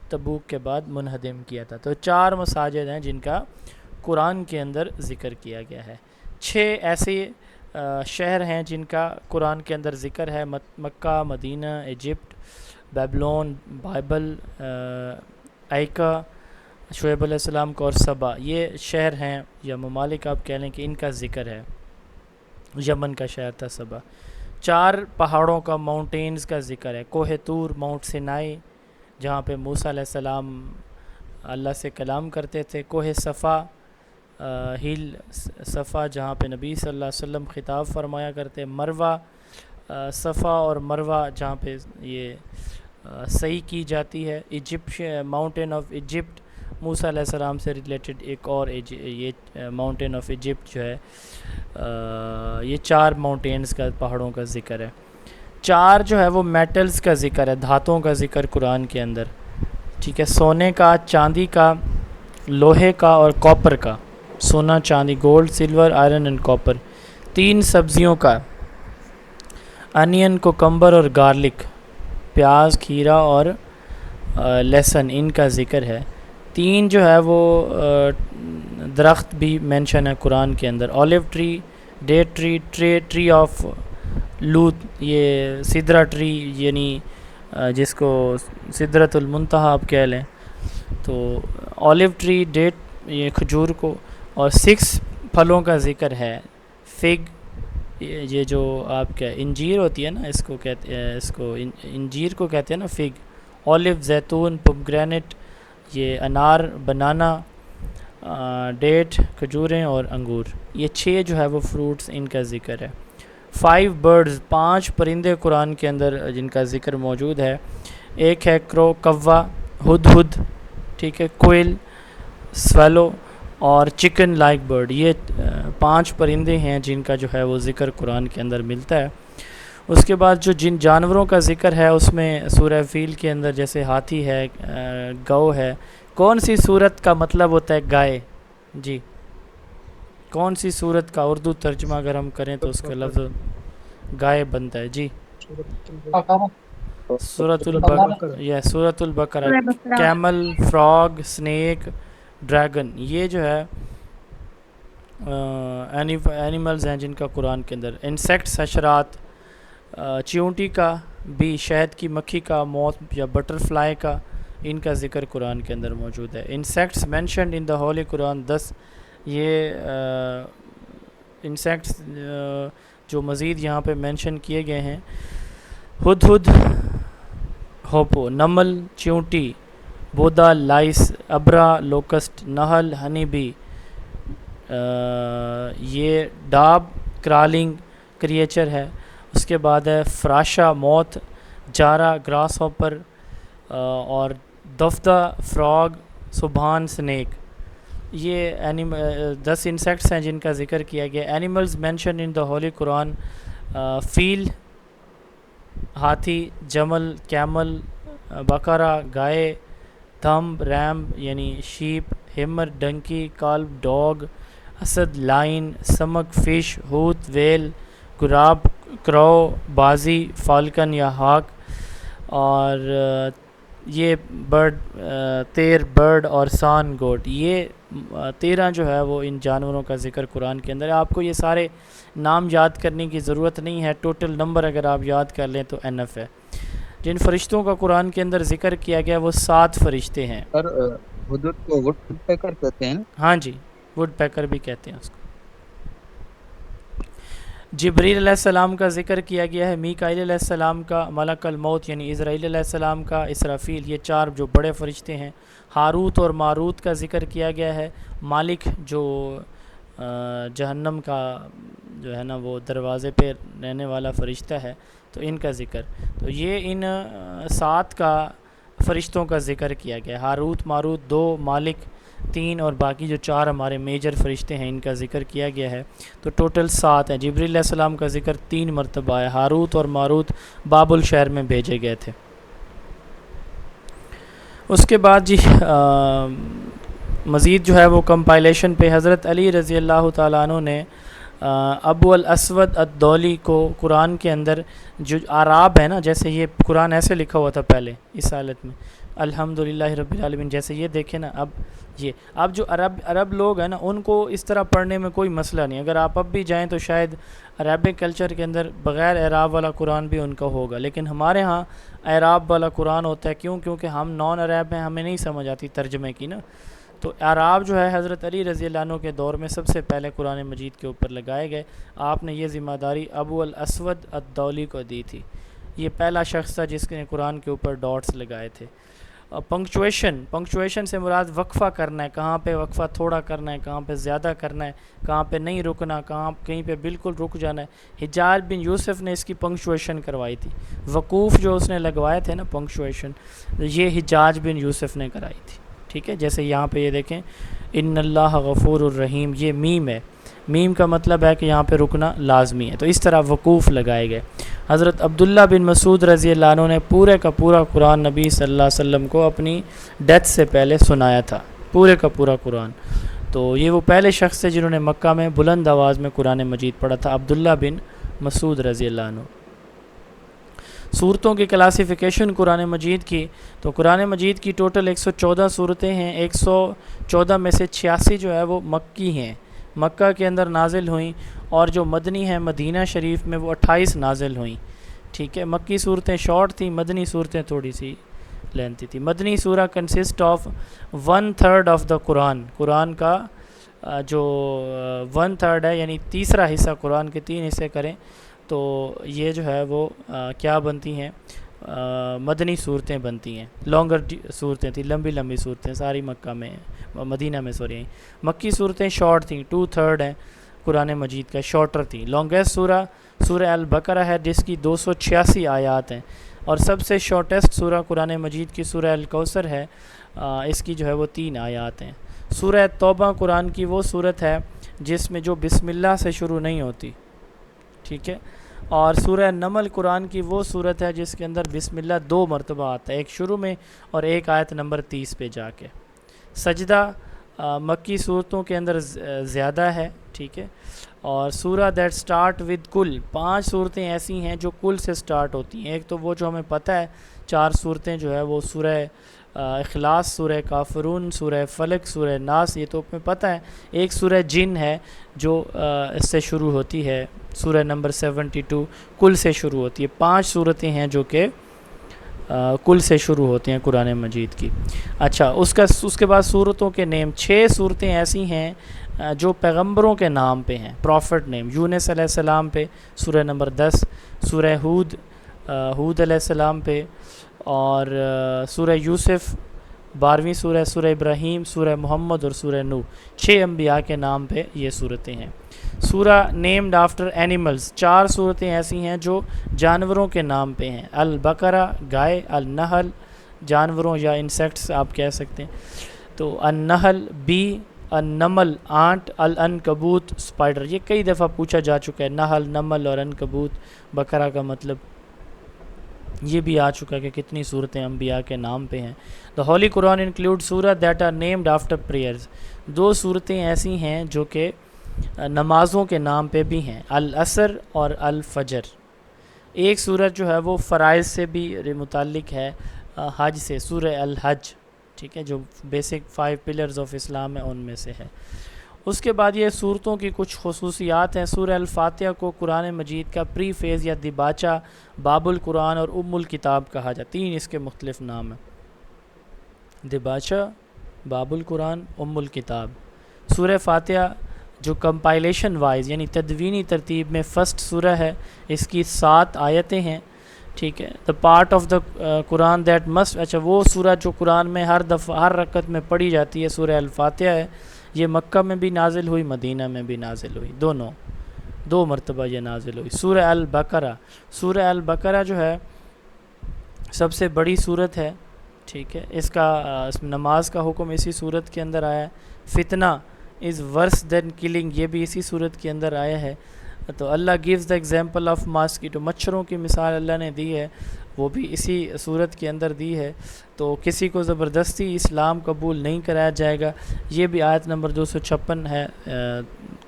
تبوک کے بعد منہدم کیا تھا۔ تو 4 مساجد ہیں جن کا قرآن کے اندر ذکر کیا گیا ہے۔ 6 ایسے شہر ہیں جن کا قرآن کے اندر ذکر ہے، مکہ، مدینہ، ایجپٹ، بیبلون، بائبل، ایکا، شعیب علیہ السلام کا، اور سبا۔ یہ شہر ہیں یا ممالک آپ کہہ لیں کہ ان کا ذکر ہے۔ یمن کا شہر تھا سبا۔ 4 پہاڑوں کا، ماؤنٹینز کا ذکر ہے، کوہ طور، ماؤنٹ سینائی جہاں پہ موسیٰ علیہ السلام اللہ سے کلام کرتے تھے، کوہ صفا، ہل صفا جہاں پہ نبی صلی اللہ علیہ وسلم خطاب فرمایا کرتے، مروہ، صفا اور مروہ جہاں پہ یہ صحیح کی جاتی ہے، ایجپٹ، ماؤنٹین آف ایجپٹ موسیٰ علیہ السلام سے ریلیٹڈ ایک اور یہ ماؤنٹین آف ایجپٹ جو ہے، یہ 4 ماؤنٹینز کا، پہاڑوں کا ذکر ہے۔ 4 جو ہے وہ میٹلز کا ذکر ہے، دھاتوں کا ذکر قرآن کے اندر، ٹھیک ہے، سونے کا، چاندی کا، لوہے کا اور کاپر کا، سونا، چاندی، gold, silver, iron and copper. 3 سبزیوں کا، انین، کوکمبر اور گارلک، پیاز، کھیرا اور لہسن، ان کا ذکر ہے۔ 3 جو ہے وہ درخت بھی مینشن ہے قرآن کے اندر، olive tree, date tree, tree of lote, یہ سدرا ٹری یعنی جس کو سدرۃ المنتہا آپ کہہ لیں، تو اولیو ٹری، ڈیٹ، یہ کھجور کو، اور 6 پھلوں کا ذکر ہے، فگ، یہ جو آپ کیا انجیر ہوتی ہے نا، اس کو کہتے ہیں، اس کو انجیر کو کہتے ہیں نا فگ، اولیو، زیتون، پومگرینٹ، یہ انار، بنانا، ڈیٹ، کھجوریں اور انگور، یہ 6 جو ہے وہ فروٹس ان کا ذکر ہے۔ 5 برڈز، 5 پرندے قرآن کے اندر جن کا ذکر موجود ہے، ایک ہے کرو، کوا، ہدہد، ٹھیک ہے، کوئل، سویلو اور چکن لائک برڈ، یہ 5 پرندے ہیں جن کا جو ہے وہ ذکر قرآن کے اندر ملتا ہے۔ اس کے بعد جو جن جانوروں کا ذکر ہے اس میں سورہ فیل کے اندر جیسے ہاتھی ہے، گو ہے۔ کون سی صورت کا مطلب ہوتا ہے گائے؟ جی، کون سی صورت کا اردو ترجمہ اگر ہم کریں تو اس کا لفظ گائے بنتا ہے؟ جی، سورۃ البقرہ، یہ سورۃ البقرہ، کیمل، فراگ، سنیک، ڈریگن، یہ جو ہے اینیملز ہیں جن کا قرآن کے اندر، انسیکٹس، حشرات، چیونٹی کا بھی، شہد کی مکھی کا، موت یا بٹر فلائی کا، ان کا ذکر قرآن کے اندر موجود ہے۔ Insects mentioned in the holy قرآن 10، یہ انسیکٹس جو مزید یہاں پہ مینشن کیے گئے ہیں، ہدہد، ہوپو، نمل، چیونٹی، بودا، لائس، ابرا، لوکسٹ، نہل، ہنی بی، یہ ڈاب، کرالنگ کریچر ہے۔ اس کے بعد ہے فراشا، موت، جارا، گراس ہوپر، اور دفدہ، فراگ، سبحان، سنیک، یہ 10 انسیکٹس ہیں جن کا ذکر کیا گیا۔ Animals mention in the holy قرآن، فیل، ہاتھی، جمل، کیمل، بکرا، گائے، تھمب، ریم یعنی shape, hammer, donkey, کالب، dog, Asad, line, سمک، fish, ہوت، ویل، گراب، کرو، بازی، فالکن یا ہاک، اور یہ برڈ، تیر، برڈ اور سان، گوٹ، یہ 13 جو ہے وہ ان جانوروں کا ذکر قرآن کے اندر ہے۔ آپ کو یہ سارے نام یاد کرنے کی ضرورت نہیں ہے، ٹوٹل نمبر اگر آپ یاد کر لیں تو انف ہے۔ جن فرشتوں کا قرآن کے اندر ذکر کیا گیا وہ 7 فرشتے ہیں۔ سر حدود کو وڈ پیکر کہتے ہیں؟ ہاں جی، وڈ پیکر بھی کہتے ہیں اس کو۔ جبریل علیہ السلام کا ذکر کیا گیا ہے، میکائیل علیہ السلام کا، ملک الموت یعنی اسرائیل علیہ السلام کا، اسرافیل، یہ 4 جو بڑے فرشتے ہیں۔ ہاروت اور ماروت کا ذکر کیا گیا ہے، مالک جو جہنم کا جو ہے نا وہ دروازے پہ رہنے والا فرشتہ ہے، تو ان کا ذکر، تو یہ ان 7 کا فرشتوں کا ذکر کیا گیا، ہاروت ماروت 2، مالک 3 اور باقی جو 4 ہمارے میجر فرشتے ہیں ان کا ذکر کیا گیا ہے، تو ٹوٹل 7 ہیں۔ جبریل علیہ السلام کا ذکر 3 مرتبہ ہے، ہاروت اور ماروت بابل شہر میں بھیجے گئے تھے۔ اس کے بعد جی مزید جو ہے وہ کمپائلیشن پہ حضرت علی رضی اللہ تعالیٰ عنہ نے ابو الاسود الدولی کو قرآن کے اندر جو اعراب ہے نا، جیسے یہ قرآن ایسے لکھا ہوا تھا پہلے اس حالت میں، الحمدللہ رب العالمین. جیسے یہ دیکھیں نا، اب جو عرب لوگ ہیں نا، ان کو اس طرح پڑھنے میں کوئی مسئلہ نہیں. اگر آپ اب بھی جائیں تو شاید عربک کلچر کے اندر بغیر اعراب والا قرآن بھی ان کا ہوگا، لیکن ہمارے ہاں اعراب والا قرآن ہوتا ہے. کیونکہ ہم نان عرب ہیں، ہمیں نہیں سمجھ آتی ترجمے کی نا. تو اعراب جو ہے حضرت علی رضی اللہ عنہ کے دور میں سب سے پہلے قرآن مجید کے اوپر لگائے گئے. آپ نے یہ ذمہ داری ابو الاسود الدولی کو دی تھی. یہ پہلا شخص تھا جس نے قرآن کے اوپر ڈاٹس لگائے تھے. پنکچویشن سے مراد وقفہ کرنا ہے، کہاں پہ وقفہ تھوڑا کرنا ہے، کہاں پہ زیادہ کرنا ہے، کہاں پہ نہیں رکنا، کہیں پہ بالکل رک جانا ہے. حجاج بن یوسف نے اس کی پنکچویشن کروائی تھی. وقوف جو اس نے لگوائے تھے نا پنکچویشن، یہ حجاج بن یوسف نے کرائی تھی. ٹھیک ہے، جیسے یہاں پہ یہ دیکھیں ان اللہ غفور الرحیم، یہ میم ہے. میم کا مطلب ہے کہ یہاں پہ رکنا لازمی ہے. تو اس طرح وقوف لگائے گئے. حضرت عبداللہ بن مسعود رضی اللہ عنہ نے پورے کا پورا قرآن نبی صلی اللہ علیہ وسلم کو اپنی ڈیتھ سے پہلے سنایا تھا، پورے کا پورا قرآن. تو یہ وہ پہلے شخص تھے جنہوں نے مکہ میں بلند آواز میں قرآن مجید پڑھا تھا، عبداللہ بن مسعود رضی اللہ عنہ. صورتوں کی کلاسیفیکیشن قرآن مجید کی، تو قرآن مجید کی ٹوٹل 114 صورتیں ہیں. 114 میں سے 86 جو ہے وہ مکی ہیں، مکہ کے اندر نازل ہوئیں، اور جو مدنی ہیں مدینہ شریف میں وہ 28 نازل ہوئیں. ٹھیک ہے، مکی صورتیں شارٹ تھیں، مدنی صورتیں تھوڑی سی لینتھی تھی. مدنی سورہ کنسسٹ آف 1/3 آف دا قرآن کا جو 1/3 ہے، یعنی تیسرا حصہ. قرآن کے 3 حصے کریں تو یہ جو ہے وہ کیا بنتی ہیں، مدنی صورتیں بنتی ہیں. لانگر صورتیں تھیں، لمبی صورتیں ساری مکہ میں مدینہ میں مکی صورتیں شارٹ تھیں، 2/3 ہیں قرآن مجید کا، شارٹر تھیں. لانگیسٹ سورہ البقرہ ہے جس کی 286 آیات ہیں، اور سب سے شارٹیسٹ سورہ قرآن مجید کی سورہ الکوثر ہے، اس کی جو ہے وہ 3 آیات ہیں. سورہ توبہ قرآن کی وہ صورت ہے جس میں جو بسم اللہ سے شروع نہیں ہوتی. ٹھیک ہے، اور سورہ نمل قرآن کی وہ صورت ہے جس کے اندر بسم اللہ 2 مرتبہ آتا ہے، ایک شروع میں اور ایک آیت نمبر 30 پہ جا کے. سجدہ مکی صورتوں کے اندر زیادہ ہے. ٹھیک ہے، اور سورہ دیٹ سٹارٹ ود کل، 5 صورتیں ایسی ہیں جو کل سے سٹارٹ ہوتی ہیں. ایک تو وہ جو ہمیں پتہ ہے 4 صورتیں جو ہے وہ سورہ اخلاص، سورہ کافرون، سورہ فلق، سورہ ناس، یہ تو ہمیں پتہ ہے. ایک سورہ جن ہے جو اس سے شروع ہوتی ہے، سورہ نمبر 72 کل سے شروع ہوتی ہے. 5 صورتیں ہیں جو کہ کل سے شروع ہوتی ہیں قرآن مجید کی. اچھا، اس کے بعد صورتوں کے نیم، 6 صورتیں ایسی ہیں جو پیغمبروں کے نام پہ ہیں، پروفٹ نیم. یونس علیہ السلام پہ سورہ نمبر 10، سورہ ہود علیہ السلام پہ، اور سورہ یوسف 12ویں سورہ ابراہیم، سورہ محمد اور سورہ نوح. 6 انبیاء کے نام پہ یہ صورتیں ہیں. سورہ نیمڈ آفٹر اینیملز، 4 صورتیں ایسی ہیں جو جانوروں کے نام پہ ہیں. البقرہ گائے، النحل جانوروں یا انسیکٹس آپ کہہ سکتے ہیں، تو النحل بی، النمل آنٹ، العنکبوت اسپائڈر. یہ کئی دفعہ پوچھا جا چکا ہے، نحل، نمل اور عنکبوت بقرہ کا مطلب یہ بھی آ چکا ہے کہ کتنی صورتیں انبیاء کے نام پہ ہیں. دا ہولی قرآن انکلوڈ سورہ that are named after prayers, 2 صورتیں ایسی ہیں جو کہ نمازوں کے نام پہ بھی ہیں، العصر اور الفجر. ایک صورت جو ہے وہ فرائض سے بھی متعلق ہے، حج سے، سورہ الحج. ٹھیک ہے، جو بیسک 5 پلرز آف اسلام ہے ان میں سے ہے. اس کے بعد یہ صورتوں کی کچھ خصوصیات ہیں. سورہ الفاتحہ کو قرآن مجید کا پری فیز یا دباچہ، باب القرآن اور ام الکتاب کہا جاتا ہے. 3 اس کے مختلف نام ہیں، دباچہ، باب القرآن، ام الکتاب. سورہ فاتحہ جو کمپائلیشن وائز یعنی تدوینی ترتیب میں فرسٹ سورہ ہے، اس کی 7 آیتیں ہیں. ٹھیک ہے، the part of the Quran that must, اچھا وہ سورہ جو قرآن میں ہر دفعہ ہر رکعت میں پڑھی جاتی ہے سورہ الفاتحہ ہے. یہ مکہ میں بھی نازل ہوئی، مدینہ میں بھی نازل ہوئی، دونوں 2 مرتبہ یہ نازل ہوئی. سورہ البقرہ جو ہے سب سے بڑی صورت ہے. ٹھیک ہے، اس میں نماز کا حکم اسی صورت کے اندر آیا ہے. فتنہ از ورس دین کلنگ، یہ بھی اسی صورت کے اندر آیا ہے. تو Allah gives the example of mosquito, مچھروں کی مثال اللہ نے دی ہے، وہ بھی اسی صورت کے اندر دی ہے. تو کسی کو زبردستی اسلام قبول نہیں کرایا جائے گا. یہ بھی آیت نمبر 256 ہے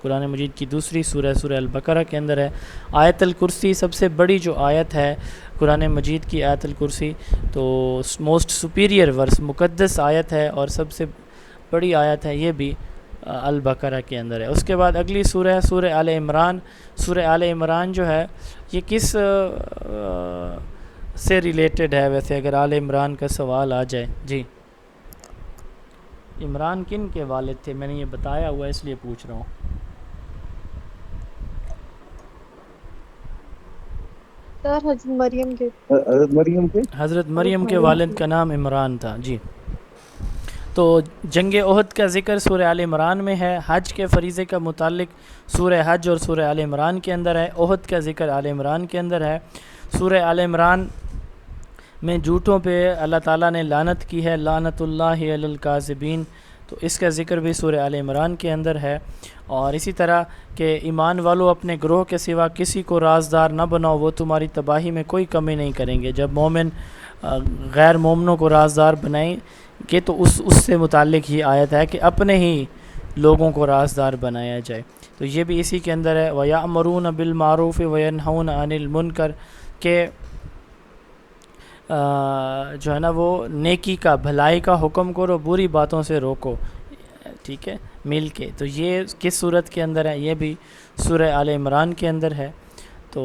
قرآن مجید کی دوسری سورہ البقرہ کے اندر ہے. آیت الکرسی سب سے بڑی جو آیت ہے قرآن مجید کی آیت الکرسی تو موسٹ سپیریئر ورس، مقدس آیت ہے اور سب سے بڑی آیت ہے، یہ بھی البقرہ کے اندر ہے۔ اس کے بعد اگلی سورہ ہے سورہ آل عمران۔ سورہ آل عمران جو ہے یہ کس سے ریلیٹڈ ہے ویسے، اگر آل عمران کا سوال آ جائے؟ جی، عمران کن کے والد تھے؟ میں نے یہ بتایا ہوا ہے اس لیے پوچھ رہا ہوں۔ حضرت مریم کے حضرت مریم کے والد کا نام عمران تھا۔ جی، تو جنگ احد کا ذکر سورہ آل عمران میں ہے۔ حج کے فریضے کا متعلق سورہ حج اور سورہ آل عمران کے اندر ہے۔ احد کا ذکر آل عمران کے اندر ہے۔ سورہ آل عمران میں جھوٹوں پہ اللہ تعالیٰ نے لعنت کی ہے، لعنت اللہ علی الکاذبین، تو اس کا ذکر بھی سورہ آل عمران کے اندر ہے۔ اور اسی طرح کہ ایمان والو اپنے گروہ کے سوا کسی کو رازدار نہ بناؤ، وہ تمہاری تباہی میں کوئی کمی نہیں کریں گے۔ جب مومن غیر مومنوں کو رازدار بنائیں گے تو اس سے متعلق یہ آیت ہے کہ اپنے ہی لوگوں کو رازدار بنایا جائے، تو یہ بھی اسی کے اندر ہے۔ وَيَأْمُرُونَ بِالْمَعْرُوفِ وَيَنْهَوْنَ عَنِ الْمُنْكَرِ، کہ جو ہے نا وہ نیکی کا، بھلائی کا حکم کرو، بری باتوں سے روکو، ٹھیک ہے، مل کے۔ تو یہ کس صورت کے اندر ہے؟ یہ بھی سورہ آل عمران کے اندر ہے۔ تو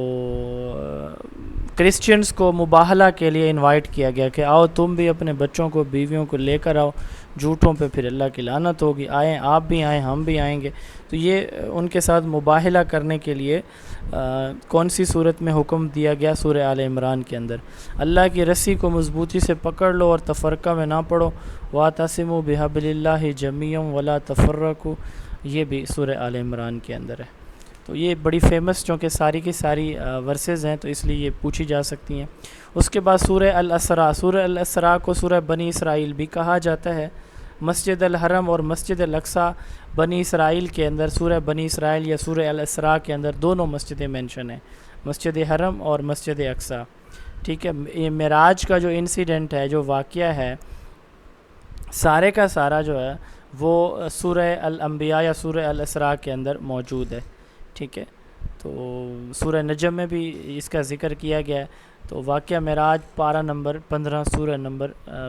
کرسچنز کو مباہلہ کے لیے انوائٹ کیا گیا کہ آؤ تم بھی اپنے بچوں کو، بیویوں کو لے کر آؤ، جھوٹوں پہ پھر اللہ کی لعنت ہوگی، آئیں، آپ بھی آئیں، ہم بھی آئیں گے۔ تو یہ ان کے ساتھ مباہلہ کرنے کے لیے کون سی صورت میں حکم دیا گیا؟ سورہ آل عمران کے اندر۔ اللہ کی رسی کو مضبوطی سے پکڑ لو اور تفرقہ میں نہ پڑو، وَاعْتَصِمُوا بِحَبْلِ اللَّهِ جَمِيعًا وَلَا تَفَرَّقُوا، یہ بھی سورہ آل عمران کے اندر ہے۔ تو یہ بڑی فیمس، چونکہ ساری کی ساری ورسز ہیں تو اس لیے یہ پوچھی جا سکتی ہیں۔ اس کے بعد سورہ الاسراء۔ سورہ الاسراء کو سورہ بنی اسرائیل بھی کہا جاتا ہے۔ مسجد الحرم اور مسجد الاقصیٰ بنی اسرائیل کے اندر، سورہ بنی اسرائیل یا سورہ الاسراء کے اندر دونوں مسجدیں مینشن ہیں، مسجد حرم اور مسجد اقصیٰ، ٹھیک ہے۔ یہ معراج کا جو انسیڈنٹ ہے، جو واقعہ ہے، سارے کا سارا جو ہے وہ سورہ الانبیاء یا سورہ الاسراء کے اندر موجود ہے، ٹھیک ہے۔ تو سورہ نجم میں بھی اس کا ذکر کیا گیا ہے۔ تو واقعہ معراج پارہ نمبر 15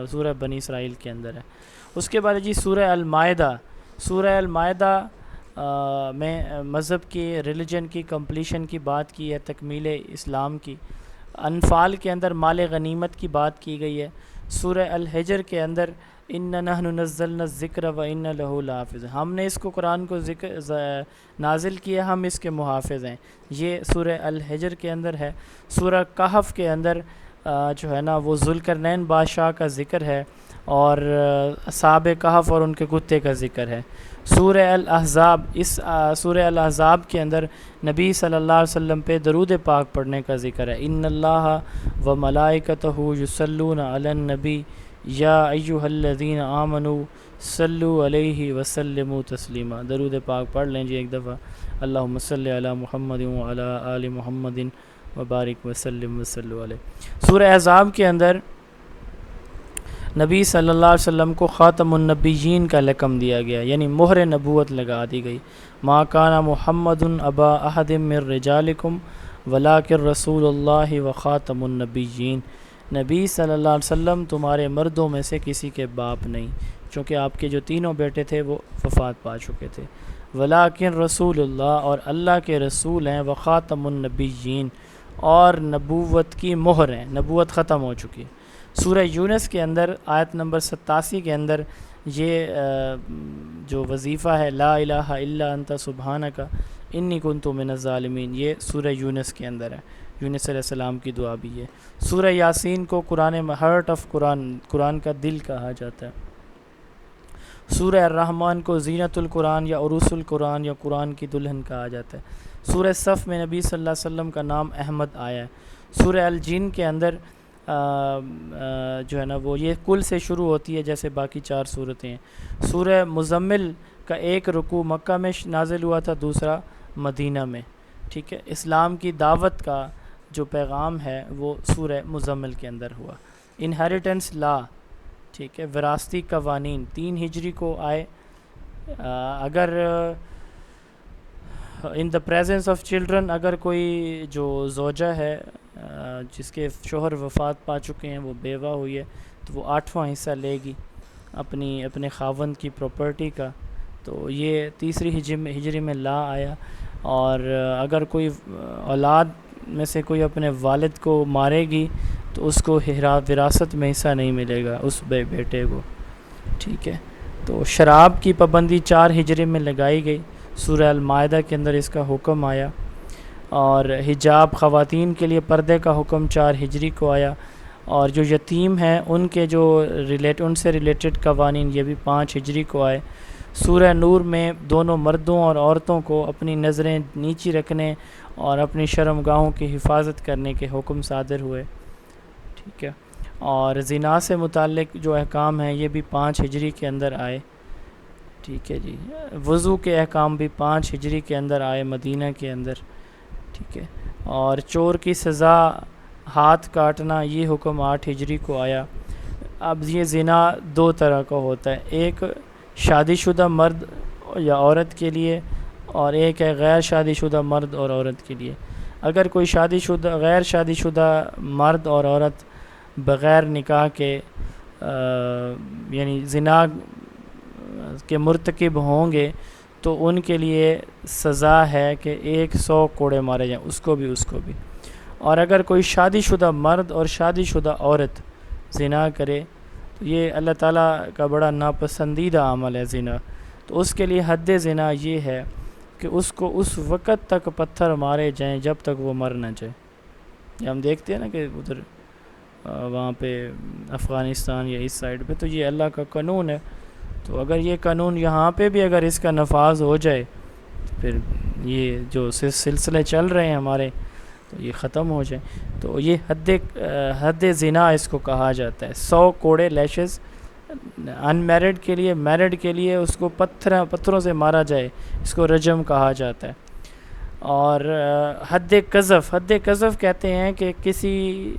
سورہ بنی اسرائیل کے اندر ہے۔ اس کے بعد جی سورہ المائدہ۔ سورہ المائدہ میں مذہب کی، ریلیجن کی کمپلیشن کی بات کی ہے، تکمیل اسلام کی۔ انفال کے اندر مال غنیمت کی بات کی گئی ہے۔ سورہ الحجر کے اندر اِنَّا نَحْنُ نَزَّلْنَا الذِّكْرَ وَإِنَّا لَهُ لَحَافِظُونَ، ہم نے اس کو، قرآن کو نازل کیا، ہم اس کے محافظ ہیں، یہ سورہ الحجر کے اندر ہے۔ سورہ کہف کے اندر جو ہے نا وہ ذوالقرنین بادشاہ کا ذکر ہے اور اصحاب کہف اور ان کے کتے کا ذکر ہے۔ سورہ الاحزاب، اس سورہ الاحزاب کے اندر نبی صلی اللہ علیہ وسلم پہ درود پاک پڑھنے کا ذکر ہے۔ ان اللہ و ملائکتہ یصلون علی النبی یا ایھا الذین آمنوا صلوا علیہ وسلموا تسلیما، درود پاک پڑھ لیں جی ایک دفعہ، اللہم صلی علی محمد وعلی آل محمد وبارک وسلم وصلوا علیہ۔ سورہ احزاب کے اندر نبی صلی اللہ علیہ وسلم کو خاتم النبیین کا لقب دیا گیا، یعنی مہر نبوت لگا دی گئی۔ ما کان محمد ابا احد من رجالکم ولکن رسول اللہ و خاتم النبیین، نبی صلی اللہ علیہ وسلم تمہارے مردوں میں سے کسی کے باپ نہیں، چونکہ آپ کے جو تینوں بیٹے تھے وہ وفات پا چکے تھے۔ ولیکن رسول اللہ، اور اللہ کے رسول ہیں، و خاتم النبیین، اور نبوت کی مہر ہیں، نبوت ختم ہو چکی۔ سورہ یونس کے اندر آیت نمبر 87 کے اندر یہ جو وظیفہ ہے لا الہ الا انت سبحانک انی کنت من الظالمین، یہ سورہ یونس کے اندر ہے، یونس علیہ السلام کی دعا بھی ہے۔ سورہ یاسین کو قرآن ہارٹ آف قرآن، قرآن کا دل کہا جاتا ہے۔ سورہ الرحمن کو زینت القرآن یا عروس القرآن یا قرآن کی دلہن کہا جاتا ہے۔ سورہ صف میں نبی صلی اللہ علیہ وسلم کا نام احمد آیا ہے۔ سورہ الجن کے اندر جو ہے نا وہ یہ کل سے شروع ہوتی ہے جیسے باقی 4 صورتیں ہیں۔ سورہ مزمل کا ایک رکوع مکہ میں نازل ہوا تھا، دوسرا مدینہ میں، ٹھیک ہے۔ اسلام کی دعوت کا جو پیغام ہے وہ سورہ مزمل کے اندر ہوا۔ انہیریٹنس لا، ٹھیک ہے، وراثتی قوانین 3 ہجری کو آئے۔ اگر ان دا پریزنس آف چلڈرن، اگر کوئی جو زوجہ ہے جس کے شوہر وفات پا چکے ہیں، وہ بیوہ ہوئی ہے، تو وہ 8واں حصہ لے گی اپنے خاوند کی پراپرٹی کا. تو یہ تیسری ہجری میں لا آیا. اور اگر کوئی اولاد میں سے کوئی اپنے والد کو مارے گی تو اس کو وراثت میں حصہ نہیں ملے گا اس بیٹے کو. ٹھیک ہے. تو شراب کی پابندی 4 ہجری میں لگائی گئی، سورہ المائدہ کے اندر اس کا حکم آیا. اور حجاب، خواتین کے لیے پردے کا حکم 4 ہجری کو آیا. اور جو یتیم ہیں ان کے ان سے ریلیٹڈ قوانین یہ بھی 5 ہجری کو آئے. سورہ نور میں دونوں مردوں اور عورتوں کو اپنی نظریں نیچی رکھنے اور اپنی شرمگاہوں کی حفاظت کرنے کے حکم صادر ہوئے. ٹھیک ہے. اور زنا سے متعلق جو احکام ہیں یہ بھی 5 ہجری کے اندر آئے. ٹھیک ہے جی. وضو کے احکام بھی 5 ہجری کے اندر آئے مدینہ کے اندر. ٹھیک ہے. اور چور کی سزا ہاتھ کاٹنا، یہ حکم 8 ہجری کو آیا. اب یہ زنا 2 طرح کا ہوتا ہے، ایک شادی شدہ مرد یا عورت کے لیے، اور ایک ہے غیر شادی شدہ مرد اور عورت کے لیے. اگر کوئی غیر شادی شدہ مرد اور عورت بغیر نکاح کے یعنی زنا کے مرتکب ہوں گے تو ان کے لیے سزا ہے کہ 100 کوڑے مارے جائیں، اس کو بھی. اور اگر کوئی شادی شدہ مرد اور شادی شدہ عورت زنا کرے تو یہ اللہ تعالیٰ کا بڑا ناپسندیدہ عمل ہے زنا. تو اس کے لیے حد زنا یہ ہے کہ اس کو اس وقت تک پتھر مارے جائیں جب تک وہ مر نہ جائے. یہ ہم دیکھتے ہیں نا کہ ادھر وہاں پہ افغانستان یا اس سائڈ پہ، تو یہ اللہ کا قانون ہے. تو اگر یہ قانون یہاں پہ بھی اگر اس کا نفاذ ہو جائے پھر یہ جو سلسلے چل رہے ہیں ہمارے تو یہ ختم ہو جائیں. تو یہ حد زنا اس کو کہا جاتا ہے. 100 کوڑے لیشز ان میرڈ کے لیے، میرڈ کے لیے اس کو پتھروں سے مارا جائے، اس کو رجم کہا جاتا ہے. اور حد قذف کہتے ہیں کہ کسی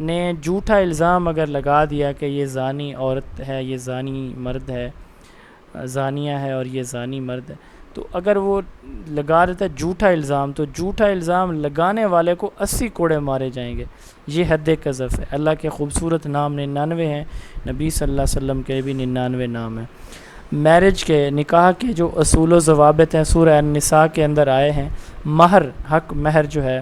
نے جھوٹا الزام اگر لگا دیا کہ یہ زانی عورت ہے، یہ زانی مرد ہے، زانیہ ہے اور یہ زانی مرد ہے، تو اگر وہ لگا دیتا ہے جھوٹا الزام تو جھوٹا الزام لگانے والے کو 80 کوڑے مارے جائیں گے. یہ حد قذف ہے. اللہ کے خوبصورت نام 99 ہیں، نبی صلی اللہ علیہ وسلم کے بھی 99 نام ہیں. میرج کے، نکاح کے جو اصول و ضوابط ہیں سورہ النساء کے اندر آئے ہیں. مہر، حق مہر جو ہے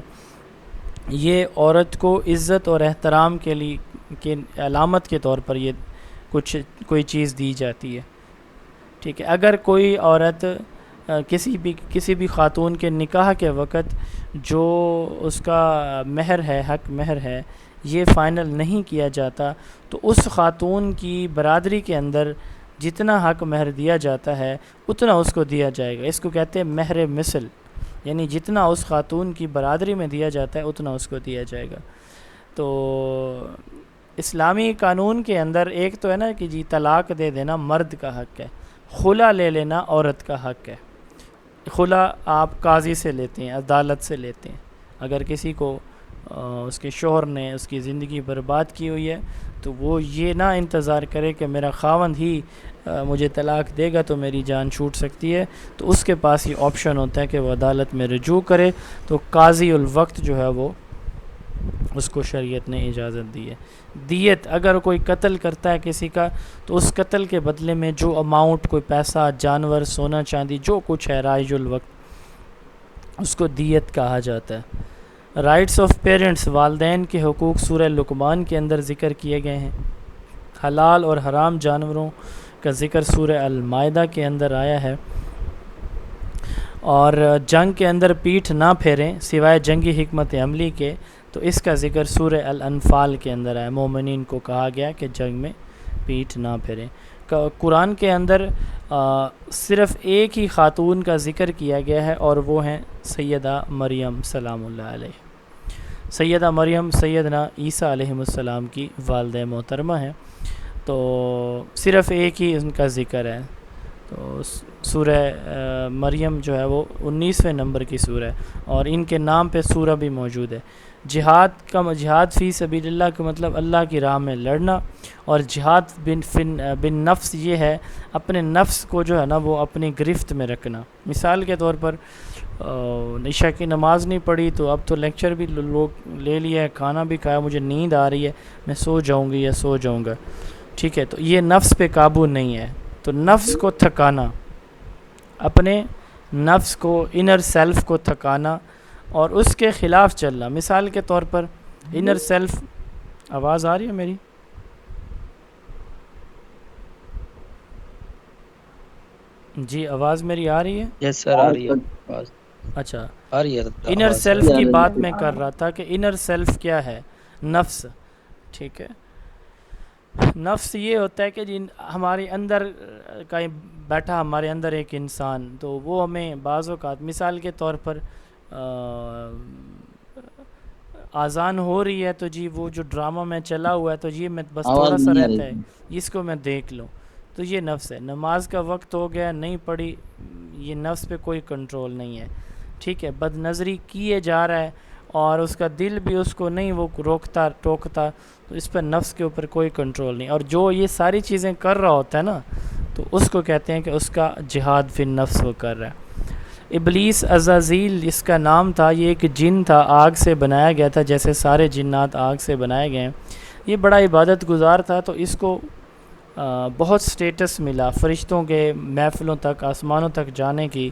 یہ عورت کو عزت اور احترام کے لیے علامت کے طور پر یہ کوئی چیز دی جاتی ہے. ٹھیک ہے. اگر کوئی عورت کسی بھی خاتون کے نکاح کے وقت جو اس کا مہر ہے، حق مہر ہے، یہ فائنل نہیں کیا جاتا تو اس خاتون کی برادری کے اندر جتنا حق مہر دیا جاتا ہے اتنا اس کو دیا جائے گا. اس کو کہتے ہیں مہر مثل، یعنی جتنا اس خاتون کی برادری میں دیا جاتا ہے اتنا اس کو دیا جائے گا. تو اسلامی قانون کے اندر ایک تو ہے نا کہ جی طلاق دے دینا مرد کا حق ہے، خلا لے لینا عورت کا حق ہے. خلا آپ قاضی سے لیتے ہیں، عدالت سے لیتے ہیں. اگر کسی کو اس کے شوہر نے اس کی زندگی برباد کی ہوئی ہے تو وہ یہ نہ انتظار کرے کہ میرا خاوند ہی مجھے طلاق دے گا تو میری جان چھوٹ سکتی ہے، تو اس کے پاس یہ آپشن ہوتا ہے کہ وہ عدالت میں رجوع کرے. تو قاضی الوقت جو ہے وہ اس کو شریعت نے اجازت دی ہے. دیت، اگر کوئی قتل کرتا ہے کسی کا تو اس قتل کے بدلے میں جو اماؤنٹ، کوئی پیسہ، جانور، سونا چاندی، جو کچھ ہے رائج الوقت، اس کو دیت کہا جاتا ہے. رائٹس آف پیرنٹس، والدین کے حقوق سورہ لقمان کے اندر ذکر کیے گئے ہیں. حلال اور حرام جانوروں کا ذکر سورہ المائدہ کے اندر آیا ہے. اور جنگ کے اندر پیٹھ نہ پھیریں سوائے جنگی حکمت عملی کے، تو اس کا ذکر سورہ الانفال کے اندر آیا. مومنین کو کہا گیا کہ جنگ میں پیٹھ نہ پھیریں. قرآن کے اندر صرف ایک ہی خاتون کا ذکر کیا گیا ہے اور وہ ہیں سیدہ مریم سلام اللہ علیہ. سیدہ مریم سیدنا عیسیٰ علیہ السلام کی والدہ محترمہ ہیں. تو صرف ایک ہی ان کا ذکر ہے. تو سورہ مریم جو ہے وہ 19ویں نمبر کی سورہ ہے اور ان کے نام پہ سورہ بھی موجود ہے. جہاد فی سبیل اللہ کا مطلب اللہ کی راہ میں لڑنا، اور جہاد بن نفس یہ ہے اپنے نفس کو جو ہے نا وہ اپنی گرفت میں رکھنا. مثال کے طور پر عشاء کی نماز نہیں پڑھی تو اب تو لیکچر بھی لوگ لے لیا ہے، کھانا بھی کھایا، مجھے نیند آ رہی ہے، میں سو جاؤں گی یا سو جاؤں گا. ٹھیک ہے، تو یہ نفس پہ قابو نہیں ہے. تو نفس کو تھکانا، اپنے نفس کو، انر سیلف کو تھکانا اور اس کے خلاف چلنا. مثال کے طور پر انر سیلف، آواز آ رہی ہے میری؟ جی آواز میری آ رہی ہے؟ یس سر آ رہی ہے آواز، اچھا، آ رہی ہے انر آواز سیلف سر. کی بات میں کر رہا تھا کہ انر سیلف کیا ہے؟ نفس. ٹھیک ہے، نفس یہ ہوتا ہے کہ ہمارے اندر کہیں بیٹھا ہمارے اندر ایک انسان، تو وہ ہمیں بعض اوقات، مثال کے طور پر آذان ہو رہی ہے تو جی وہ جو ڈرامہ میں چلا ہوا ہے تو یہ میں بس تھوڑا سا رہتا ہے اس کو میں دیکھ لوں، تو یہ نفس ہے. نماز کا وقت ہو گیا نہیں پڑھی، یہ نفس پہ کوئی کنٹرول نہیں ہے. ٹھیک ہے، بد نظری کیے جا رہا ہے اور اس کا دل بھی اس کو نہیں وہ روکتا ٹوکتا، تو اس پر نفس کے اوپر کوئی کنٹرول نہیں. اور جو یہ ساری چیزیں کر رہا ہوتا ہے نا، تو اس کو کہتے ہیں کہ اس کا جہاد فی النفس وہ کر رہا ہے. ابلیس عزازیل اس کا نام تھا، یہ ایک جن تھا، آگ سے بنایا گیا تھا، جیسے سارے جنات آگ سے بنائے گئے ہیں. یہ بڑا عبادت گزار تھا، تو اس کو بہت سٹیٹس ملا، فرشتوں کے محفلوں تک، آسمانوں تک جانے کی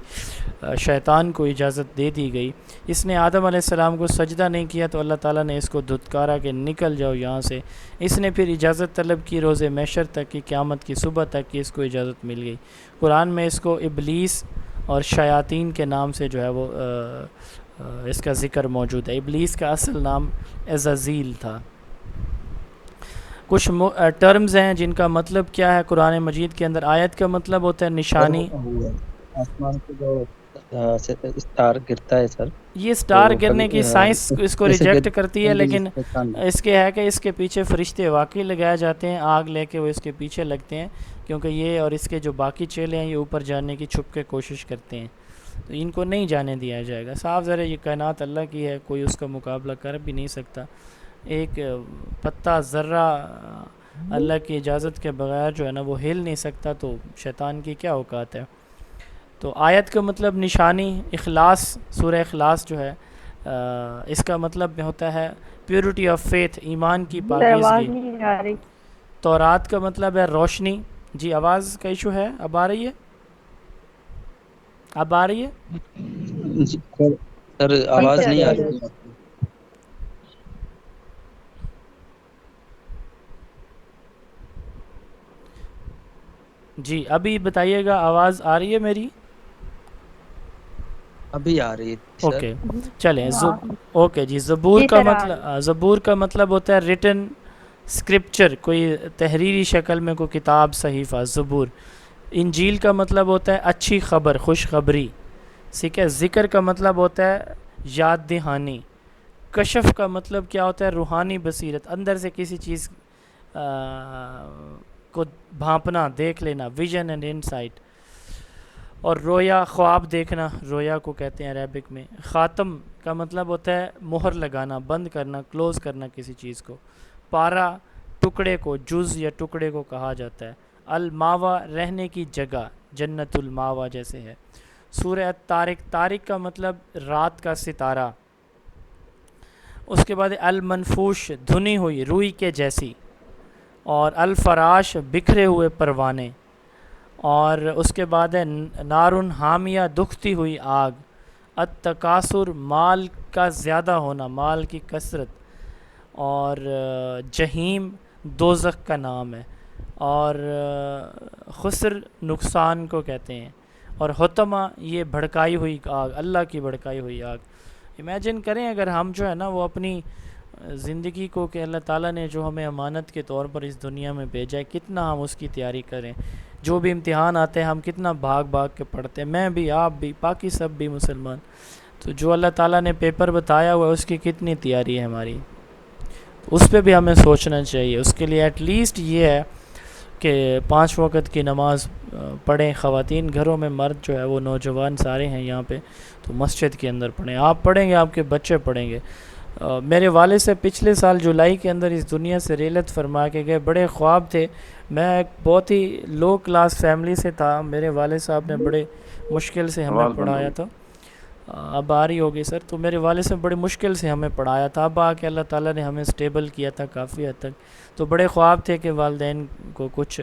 شیطان کو اجازت دے دی گئی. اس نے آدم علیہ السلام کو سجدہ نہیں کیا تو اللہ تعالیٰ نے اس کو دھتکارا کہ نکل جاؤ یہاں سے. اس نے پھر اجازت طلب کی، روز محشر تک کی، قیامت کی صبح تک کی اس کو اجازت مل گئی. قرآن میں اس کو ابلیس اور شیاطین کے نام سے جو ہے وہ اس کا ذکر موجود ہے. ابلیس کا اصل نام عزازیل تھا. کچھ ٹرمز ہیں جن کا مطلب کیا ہے قرآن مجید کے اندر. آیت کا مطلب ہوتا ہے نشانی. آسمان سے جو اسٹار گرتا ہے سر، یہ سٹار تو گرنے کبھی کی سائنس اس کو جیسے ریجیکٹ کرتی ہے، لیکن شیطان، اس کے ہے کہ اس کے پیچھے فرشتے واقعی لگائے جاتے ہیں، آگ لے کے وہ اس کے پیچھے لگتے ہیں، کیونکہ یہ اور اس کے جو باقی چیلے ہیں یہ اوپر جانے کی چھپ کے کوشش کرتے ہیں، تو ان کو نہیں جانے دیا جائے گا. صاف ذرا یہ کائنات اللہ کی ہے، کوئی اس کا مقابلہ کر بھی نہیں سکتا. ایک پتا ذرہ اللہ کی اجازت کے بغیر جو ہے نا وہ ہل نہیں سکتا، تو شیطان کی کیا اوقات ہے. تو آیت کا مطلب نشانی. اخلاص، سورہ اخلاص جو ہے اس کا مطلب ہوتا ہے پیورٹی آف فیتھ، ایمان کی آواز پاکیزگی. نہیں آ رہی. تورات کا مطلب ہے روشنی. جی آواز کا ایشو ہے، اب آ رہی ہے؟ اب آ رہی ہے؟ سر آواز نہیں آ رہی. جی ابھی بتائیے گا، آواز آ رہی ہے میری؟ ابھی آ رہی ہے سر. اوکے چلیں. ہاں، اوکے جی. زبور جی کا سر، آ مطلب، زبور کا مطلب ہوتا ہے ریٹن اسکرپچر، کوئی تحریری شکل میں کوئی کتاب، صحیفہ، زبور. انجیل کا مطلب ہوتا ہے اچھی خبر، خوشخبری. ٹھیک ہے. ذکر کا مطلب ہوتا ہے یاد دہانی. کشف کا مطلب کیا ہوتا ہے؟ روحانی بصیرت، اندر سے کسی چیز کو بھانپنا، دیکھ لینا، ویژن اینڈ انسائٹ. اور رویا، خواب دیکھنا، رویا کو کہتے ہیں عربک میں. خاتم کا مطلب ہوتا ہے مہر لگانا، بند کرنا، کلوز کرنا کسی چیز کو. پارا ٹکڑے کو، جز یا ٹکڑے کو کہا جاتا ہے. الماوا رہنے کی جگہ، جنت الماوا جیسے ہے. سورہ طارق، طارق کا مطلب رات کا ستارہ. اس کے بعد المنفوش، دھنی ہوئی، روئی کے جیسی. اور الفراش، بکھرے ہوئے پروانے. اور اس کے بعد ہے نارن حامیہ، دکھتی ہوئی آگ. التکاثر، مال کا زیادہ ہونا، مال کی کثرت. اور جہیم دوزخ کا نام ہے. اور خسر نقصان کو کہتے ہیں. اور حطمہ یہ بھڑکائی ہوئی آگ، اللہ کی بھڑکائی ہوئی آگ. امیجن کریں اگر ہم جو ہے نا وہ اپنی زندگی کو، کہ اللہ تعالیٰ نے جو ہمیں امانت کے طور پر اس دنیا میں بھیجا ہے، کتنا ہم اس کی تیاری کریں. جو بھی امتحان آتے ہیں ہم کتنا بھاگ بھاگ کے پڑھتے ہیں، میں بھی، آپ بھی، باقی سب بھی مسلمان. تو جو اللہ تعالیٰ نے پیپر بتایا ہوا ہے اس کی کتنی تیاری ہے ہماری، اس پہ بھی ہمیں سوچنا چاہیے. اس کے لیے ایٹ لیسٹ یہ ہے کہ 5 وقت کی نماز پڑھیں. خواتین گھروں میں، مرد جو ہے وہ نوجوان سارے ہیں یہاں پہ، تو مسجد کے اندر پڑھیں. آپ پڑھیں گے، آپ کے بچے پڑھیں گے. میرے والد سے پچھلے سال جولائی کے اندر اس دنیا سے ریلت فرما کے گئے. بڑے خواب تھے. میں ایک بہت ہی لو کلاس فیملی سے تھا. میرے والد صاحب نے بڑے مشکل سے ہمیں پڑھایا تھا. اب آ رہی ہوگی سر. تو میرے والد سے بڑی مشکل سے ہمیں پڑھایا تھا. اب آ کے اللہ تعالیٰ نے ہمیں اسٹیبل کیا تھا کافی حد تک. تو بڑے خواب تھے کہ والدین کو کچھ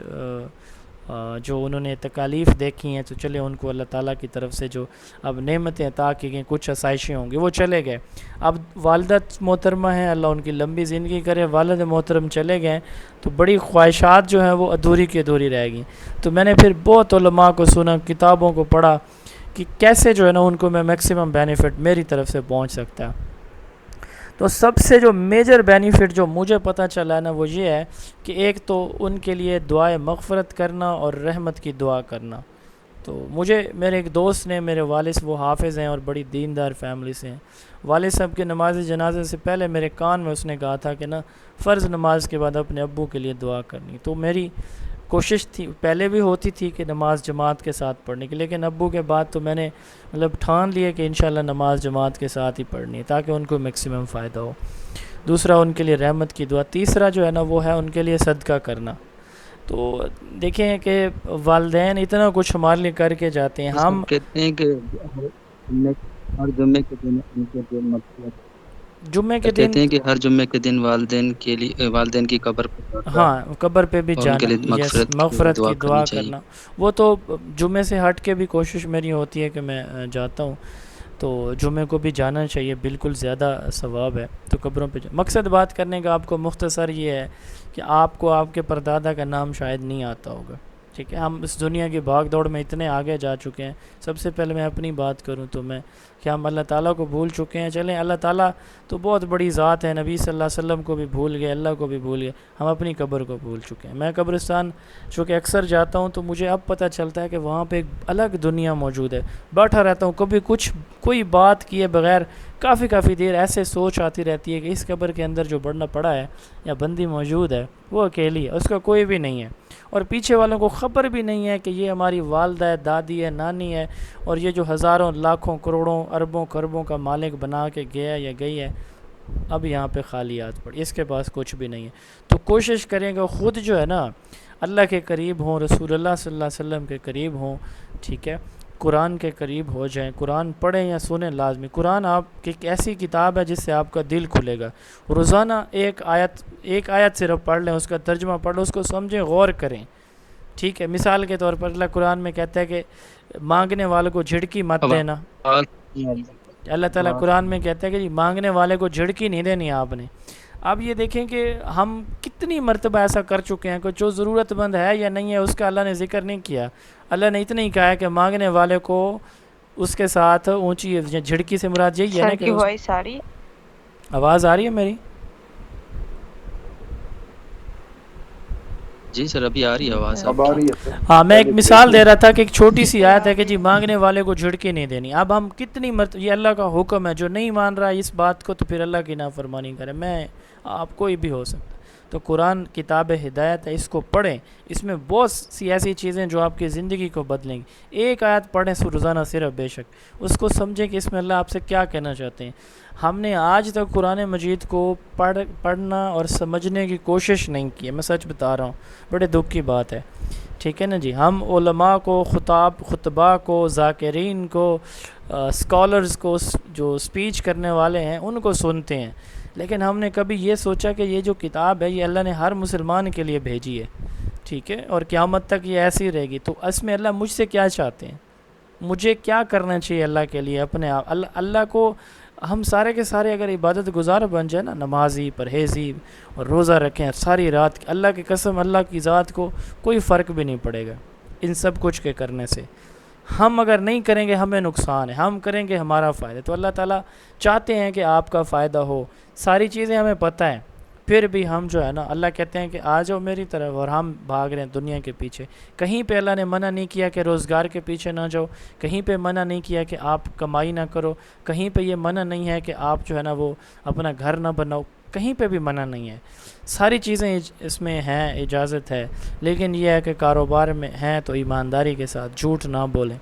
جو انہوں نے تکالیف دیکھی ہیں تو چلے ان کو اللہ تعالیٰ کی طرف سے جو اب نعمتیں عطا کی گئیں, کچھ آسائشیں ہوں گی, وہ چلے گئے. اب والدہ محترمہ ہیں, اللہ ان کی لمبی زندگی کرے, والد محترم چلے گئے تو بڑی خواہشات جو ہیں وہ ادھوری کی ادھوری رہ گئیں. تو میں نے پھر بہت علماء کو سنا, کتابوں کو پڑھا کہ کیسے جو ہے نا ان کو میں میکسیمم بینیفٹ میری طرف سے پہنچ سکتا ہے. تو سب سے جو میجر بینیفٹ جو مجھے پتہ چلا ہے نا وہ یہ ہے کہ ایک تو ان کے لیے دعائے مغفرت کرنا اور رحمت کی دعا کرنا. تو مجھے میرے ایک دوست نے, میرے والد وہ حافظ ہیں اور بڑی دیندار فیملی سے ہیں, والد صاحب کے نماز جنازے سے پہلے میرے کان میں اس نے کہا تھا کہ نا فرض نماز کے بعد اپنے ابو کے لیے دعا کرنی. تو میری کوشش تھی, پہلے بھی ہوتی تھی کہ نماز جماعت کے ساتھ پڑھنے کی, لیکن ابو کے بعد تو میں نے مطلب ٹھان لیے کہ انشاءاللہ نماز جماعت کے ساتھ ہی پڑھنی ہے تاکہ ان کو میکسیمم فائدہ ہو. دوسرا ان کے لیے رحمت کی دعا. تیسرا جو ہے نا وہ ہے ان کے لیے صدقہ کرنا. تو دیکھیں کہ والدین اتنا کچھ ہمارے لیے کر کے جاتے ہیں. ہم کہتے ہیں کہ ہر جمعے کے دن ان کے دل مغفرت جمعے کے دن کہتے ہیں کہ ہر جمعے کے دن والدین کے لیے والدین کی قبر پر جا کر ہاں قبر پہ بھی اور ان کے جانا, لیے یس مغفرت مغفرت کی دعا کرنی چاہیے. کرنا. وہ تو جمعے سے ہٹ کے بھی کوشش میری ہوتی ہے کہ میں جاتا ہوں, تو جمعے کو بھی جانا چاہیے, بالکل زیادہ ثواب ہے. تو قبروں پہ مقصد بات کرنے کا آپ کو مختصر یہ ہے کہ آپ کو آپ کے پردادا کا نام شاید نہیں آتا ہوگا, ٹھیک ہے. ہم اس دنیا کی بھاگ دوڑ میں اتنے آگے جا چکے ہیں. سب سے پہلے میں اپنی بات کروں تو میں کہ ہم اللہ تعالیٰ کو بھول چکے ہیں. چلیں اللہ تعالیٰ تو بہت بڑی ذات ہے, نبی صلی اللہ علیہ وسلم کو بھی بھول گئے, اللہ کو بھی بھول گئے, ہم اپنی قبر کو بھول چکے ہیں. میں قبرستان چونکہ اکثر جاتا ہوں تو مجھے اب پتہ چلتا ہے کہ وہاں پہ ایک الگ دنیا موجود ہے. بیٹھا رہتا ہوں, کبھی کوئی بات کیے بغیر کافی دیر ایسے سوچ آتی رہتی ہے کہ اس قبر کے اندر جو بڑھنا پڑا ہے یا بندی موجود ہے وہ اکیلی ہے, اس کا کوئی بھی نہیں ہے, اور پیچھے والوں کو خبر بھی نہیں ہے کہ یہ ہماری والدہ ہے, دادی ہے, نانی ہے, اور یہ جو ہزاروں لاکھوں کروڑوں اربوں خربوں کا مالک بنا کے گیا یا گئی ہے اب یہاں پہ خالیات پڑی, اس کے پاس کچھ بھی نہیں ہے. تو کوشش کریں گے خود جو ہے نا اللہ کے قریب ہوں, رسول اللہ صلی اللہ علیہ وسلم کے قریب ہوں, ٹھیک ہے, قرآن کے قریب ہو جائیں, قرآن پڑھیں یا سنیں لازمی. قرآن آپ کی ایک ایسی کتاب ہے جس سے آپ کا دل کھلے گا. روزانہ ایک آیت صرف پڑھ لیں, اس کا ترجمہ پڑھ لیں, اس کو سمجھیں, غور کریں, ٹھیک ہے. مثال کے طور پر اللہ قرآن میں کہتا ہے کہ مانگنے والوں کو جھڑکی مت دینا. اللہ تعالیٰ قرآن میں کہتا ہے کہ جی مانگنے والے کو جھڑکی نہیں دینی آپ نے. اب یہ دیکھیں کہ ہم کتنی مرتبہ ایسا کر چکے ہیں کہ جو ضرورت مند ہے یا نہیں ہے اس کا اللہ نے ذکر نہیں کیا. اللہ نے اتنا ہی کہا ہے کہ مانگنے والے کو اس کے ساتھ اونچی جھڑکی سے مراد یہی ہے نا کہ وائس آ رہی ہے, آواز آ رہی ہے میری؟ جی سر ابھی آ رہی ہے آواز. ہاں میں ایک مثال دے رہا تھا کہ ایک چھوٹی سی آیت ہے کہ جی مانگنے والے کو جھڑکی نہیں دینی. اب ہم کتنی یہ اللہ کا حکم ہے, جو نہیں مان رہا اس بات کو تو پھر اللہ کی نافرمانی کرے. میں آپ کوئی بھی ہو سکتا. تو قرآن کتاب ہدایت ہے, اس کو پڑھیں, اس میں بہت سی ایسی چیزیں جو آپ کی زندگی کو بدلیں گی. ایک آیت پڑھیں روزانہ صرف, بے شک اس کو سمجھیں کہ اس میں اللہ آپ سے کیا کہنا چاہتے ہیں. ہم نے آج تک قرآن مجید کو پڑھنا اور سمجھنے کی کوشش نہیں کی ہے, میں سچ بتا رہا ہوں, بڑے دکھ کی بات ہے, ٹھیک ہے نا جی. ہم علماء کو, خطباء کو, ذاکرین کو, اسکالرز کو, جو اسپیچ کرنے والے ہیں ان کو سنتے ہیں, لیکن ہم نے کبھی یہ سوچا کہ یہ جو کتاب ہے یہ اللہ نے ہر مسلمان کے لیے بھیجی ہے, ٹھیک ہے, اور قیامت تک یہ ایسی رہے گی. تو اس میں اللہ مجھ سے کیا چاہتے ہیں, مجھے کیا کرنا چاہیے اللہ کے لیے اپنے آپ. اللہ کو ہم سارے کے سارے اگر عبادت گزار بن جائے نا, نمازی, پرہیزی اور روزہ رکھیں ساری رات, اللہ کی قسم اللہ کی ذات کو کوئی فرق بھی نہیں پڑے گا ان سب کچھ کے کرنے سے. ہم اگر نہیں کریں گے ہمیں نقصان ہے, ہم کریں گے ہمارا فائدہ. تو اللہ تعالیٰ چاہتے ہیں کہ آپ کا فائدہ ہو, ساری چیزیں ہمیں پتہ ہیں, پھر بھی ہم جو ہے نا اللہ کہتے ہیں کہ آ جاؤ میری طرف, اور ہم بھاگ رہے ہیں دنیا کے پیچھے. کہیں پہ اللہ نے منع نہیں کیا کہ روزگار کے پیچھے نہ جاؤ, کہیں پہ منع نہیں کیا کہ آپ کمائی نہ کرو, کہیں پہ یہ منع نہیں ہے کہ آپ جو ہے نا وہ اپنا گھر نہ بناؤ, کہیں پہ بھی منع نہیں ہے. ساری چیزیں اس میں ہیں, اجازت ہے, لیکن یہ ہے کہ کاروبار میں ہیں تو ایمانداری کے ساتھ جھوٹ نہ بولیں,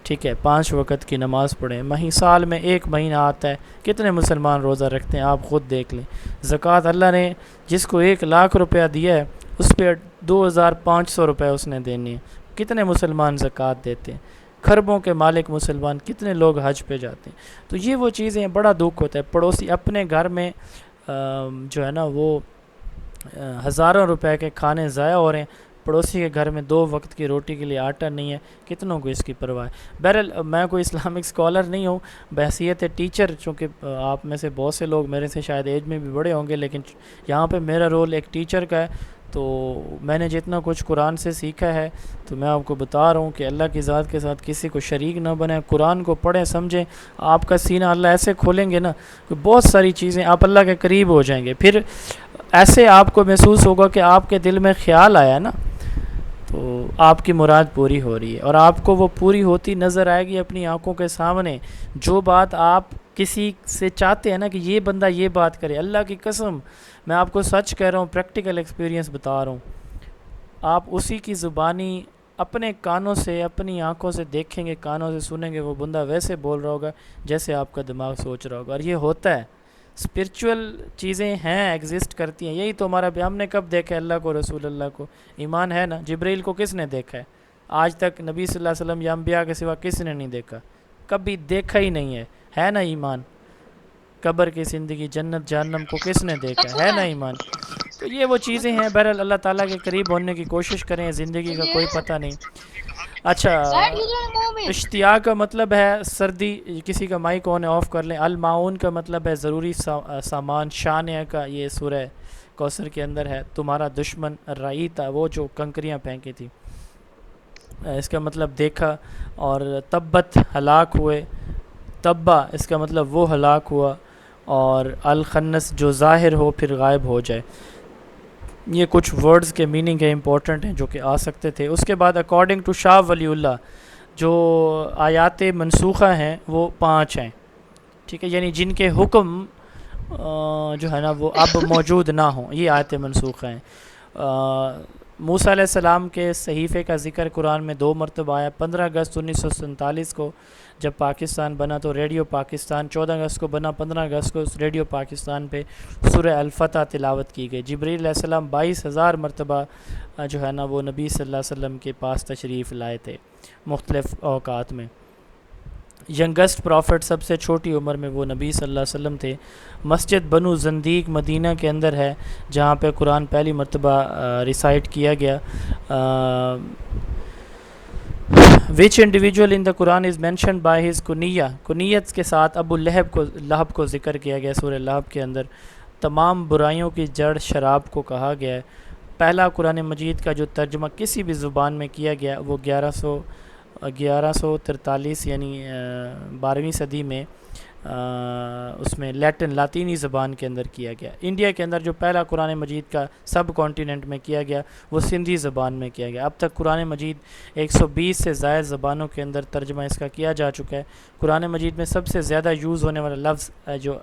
ٹھیک ہے. 5 وقت کی نماز پڑھیں. سال میں 1 مہینہ آتا ہے, کتنے مسلمان روزہ رکھتے ہیں آپ خود دیکھ لیں. زکوٰۃ اللہ نے جس کو 1 لاکھ روپیہ دیا ہے اس پہ 2500 روپے اس نے دینی ہے. کتنے مسلمان زکوٰۃ دیتے ہیں, کھربوں کے مالک مسلمان کتنے لوگ حج پہ جاتے ہیں. تو یہ وہ چیزیں بڑا دکھ ہوتا ہے. پڑوسی اپنے گھر میں جو ہے نا وہ ہزاروں روپے کے کھانے ضائع ہو رہے ہیں, پڑوسی کے گھر میں 2 وقت کی روٹی کے لیے آٹا نہیں ہے, کتنوں کو اس کی پرواہ ہے. بہرحال میں کوئی اسلامک اسکالر نہیں ہوں, بحیثیت ٹیچر, چونکہ آپ میں سے بہت سے لوگ میرے سے شاید ایج میں بھی بڑے ہوں گے, لیکن یہاں پہ میرا رول ایک ٹیچر کا ہے. تو میں نے جتنا کچھ قرآن سے سیکھا ہے تو میں آپ کو بتا رہا ہوں کہ اللہ کی ذات کے ساتھ کسی کو شریک نہ بنیں, قرآن کو پڑھیں سمجھیں. آپ کا سینہ اللہ ایسے کھولیں گے نا کہ بہت ساری چیزیں آپ اللہ کے قریب ہو جائیں گے. پھر ایسے آپ کو محسوس ہوگا کہ آپ کے دل میں خیال آیا نا تو آپ کی مراد پوری ہو رہی ہے, اور آپ کو وہ پوری ہوتی نظر آئے گی اپنی آنکھوں کے سامنے. جو بات آپ کسی سے چاہتے ہیں نا کہ یہ بندہ یہ بات کرے, اللہ کی قسم میں آپ کو سچ کہہ رہا ہوں, پریکٹیکل ایکسپیرینس بتا رہا ہوں, آپ اسی کی زبانی اپنے کانوں سے اپنی آنکھوں سے دیکھیں گے, کانوں سے سنیں گے, وہ بندہ ویسے بول رہا ہوگا جیسے آپ کا دماغ سوچ رہا ہوگا. اور یہ ہوتا ہے, اسپرچول چیزیں ہیں, ایگزسٹ کرتی ہیں. یہی تو ہمارا, ہم نے کب دیکھا ہے اللہ کو, رسول اللہ کو؟ ایمان ہے نا. جبرائیل کو کس نے دیکھا ہے؟ آج تک نبی صلی اللہ علیہ وسلم یا انبیاء کے سوا کس نے نہیں دیکھا, کبھی دیکھا ہی نہیں ہے نا ایمان. قبر کی زندگی, جنت جہنم کو کس نے دیکھا ہے نا ایمان. تو یہ وہ چیزیں ہیں. بہرحال اللہ تعالیٰ کے قریب ہونے کی کوشش کریں, زندگی کا کوئی پتہ نہیں. اچھا, اشتیاق کا مطلب ہے سردی. کسی کا مائک آن آف کر لیں. المعون کا مطلب ہے ضروری سامان. شانیہ کا یہ سورہ کوثر کے اندر ہے. تمہارا دشمن رعیتا, وہ جو کنکریاں پھینکی تھی, اس کا مطلب دیکھا. اور تبت ہلاک ہوئے, تبا اس کا مطلب وہ ہلاک ہوا. اور الخنس جو ظاہر ہو پھر غائب ہو جائے. یہ کچھ ورڈز کے میننگ ہے امپورٹنٹ ہیں جو کہ آ سکتے تھے. اس کے بعد اکارڈنگ ٹو شاہ ولی اللہ جو آیات منسوخہ ہیں وہ 5 ہیں, ٹھیک ہے, یعنی جن کے حکم جو ہے نا وہ اب موجود نہ ہوں, یہ آیات منسوخہ ہیں. موسیٰ علیہ السلام کے صحیفے کا ذکر قرآن میں 2 مرتبہ آیا. 15 اگست 1947 کو جب پاکستان بنا تو ریڈیو پاکستان, 14 اگست کو بنا, 15 اگست کو ریڈیو پاکستان پہ سورہ الفتح تلاوت کی گئی. جبریل علیہ السلام 22,000 مرتبہ جو ہے نا وہ نبی صلی اللہ علیہ وسلم کے پاس تشریف لائے تھے مختلف اوقات میں. ینگسٹ پروفٹ, سب سے چھوٹی عمر میں وہ نبی صلی اللہ علیہ وسلم تھے. مسجد بنو زندیق مدینہ کے اندر ہے جہاں پہ قرآن پہلی مرتبہ ریسائٹ کیا گیا. Which individual in the Quran is mentioned by his کنیہ, کنیت کے ساتھ ابو لہب کو ذکر کیا گیا سورہ لہب کے اندر. تمام برائیوں کی جڑ شراب کو کہا گیا ہے. پہلا قرآن مجید کا جو ترجمہ کسی بھی زبان میں کیا گیا وہ 1143 یعنی 12ویں صدی میں اس میں لاطینی زبان کے اندر کیا گیا. انڈیا کے اندر جو پہلا قرآن مجید کا سب کانٹیننٹ میں کیا گیا وہ سندھی زبان میں کیا گیا. اب تک قرآن مجید 120 سے زائد زبانوں کے اندر ترجمہ اس کا کیا جا چکا ہے. قرآن مجید میں سب سے زیادہ یوز ہونے والا لفظ جو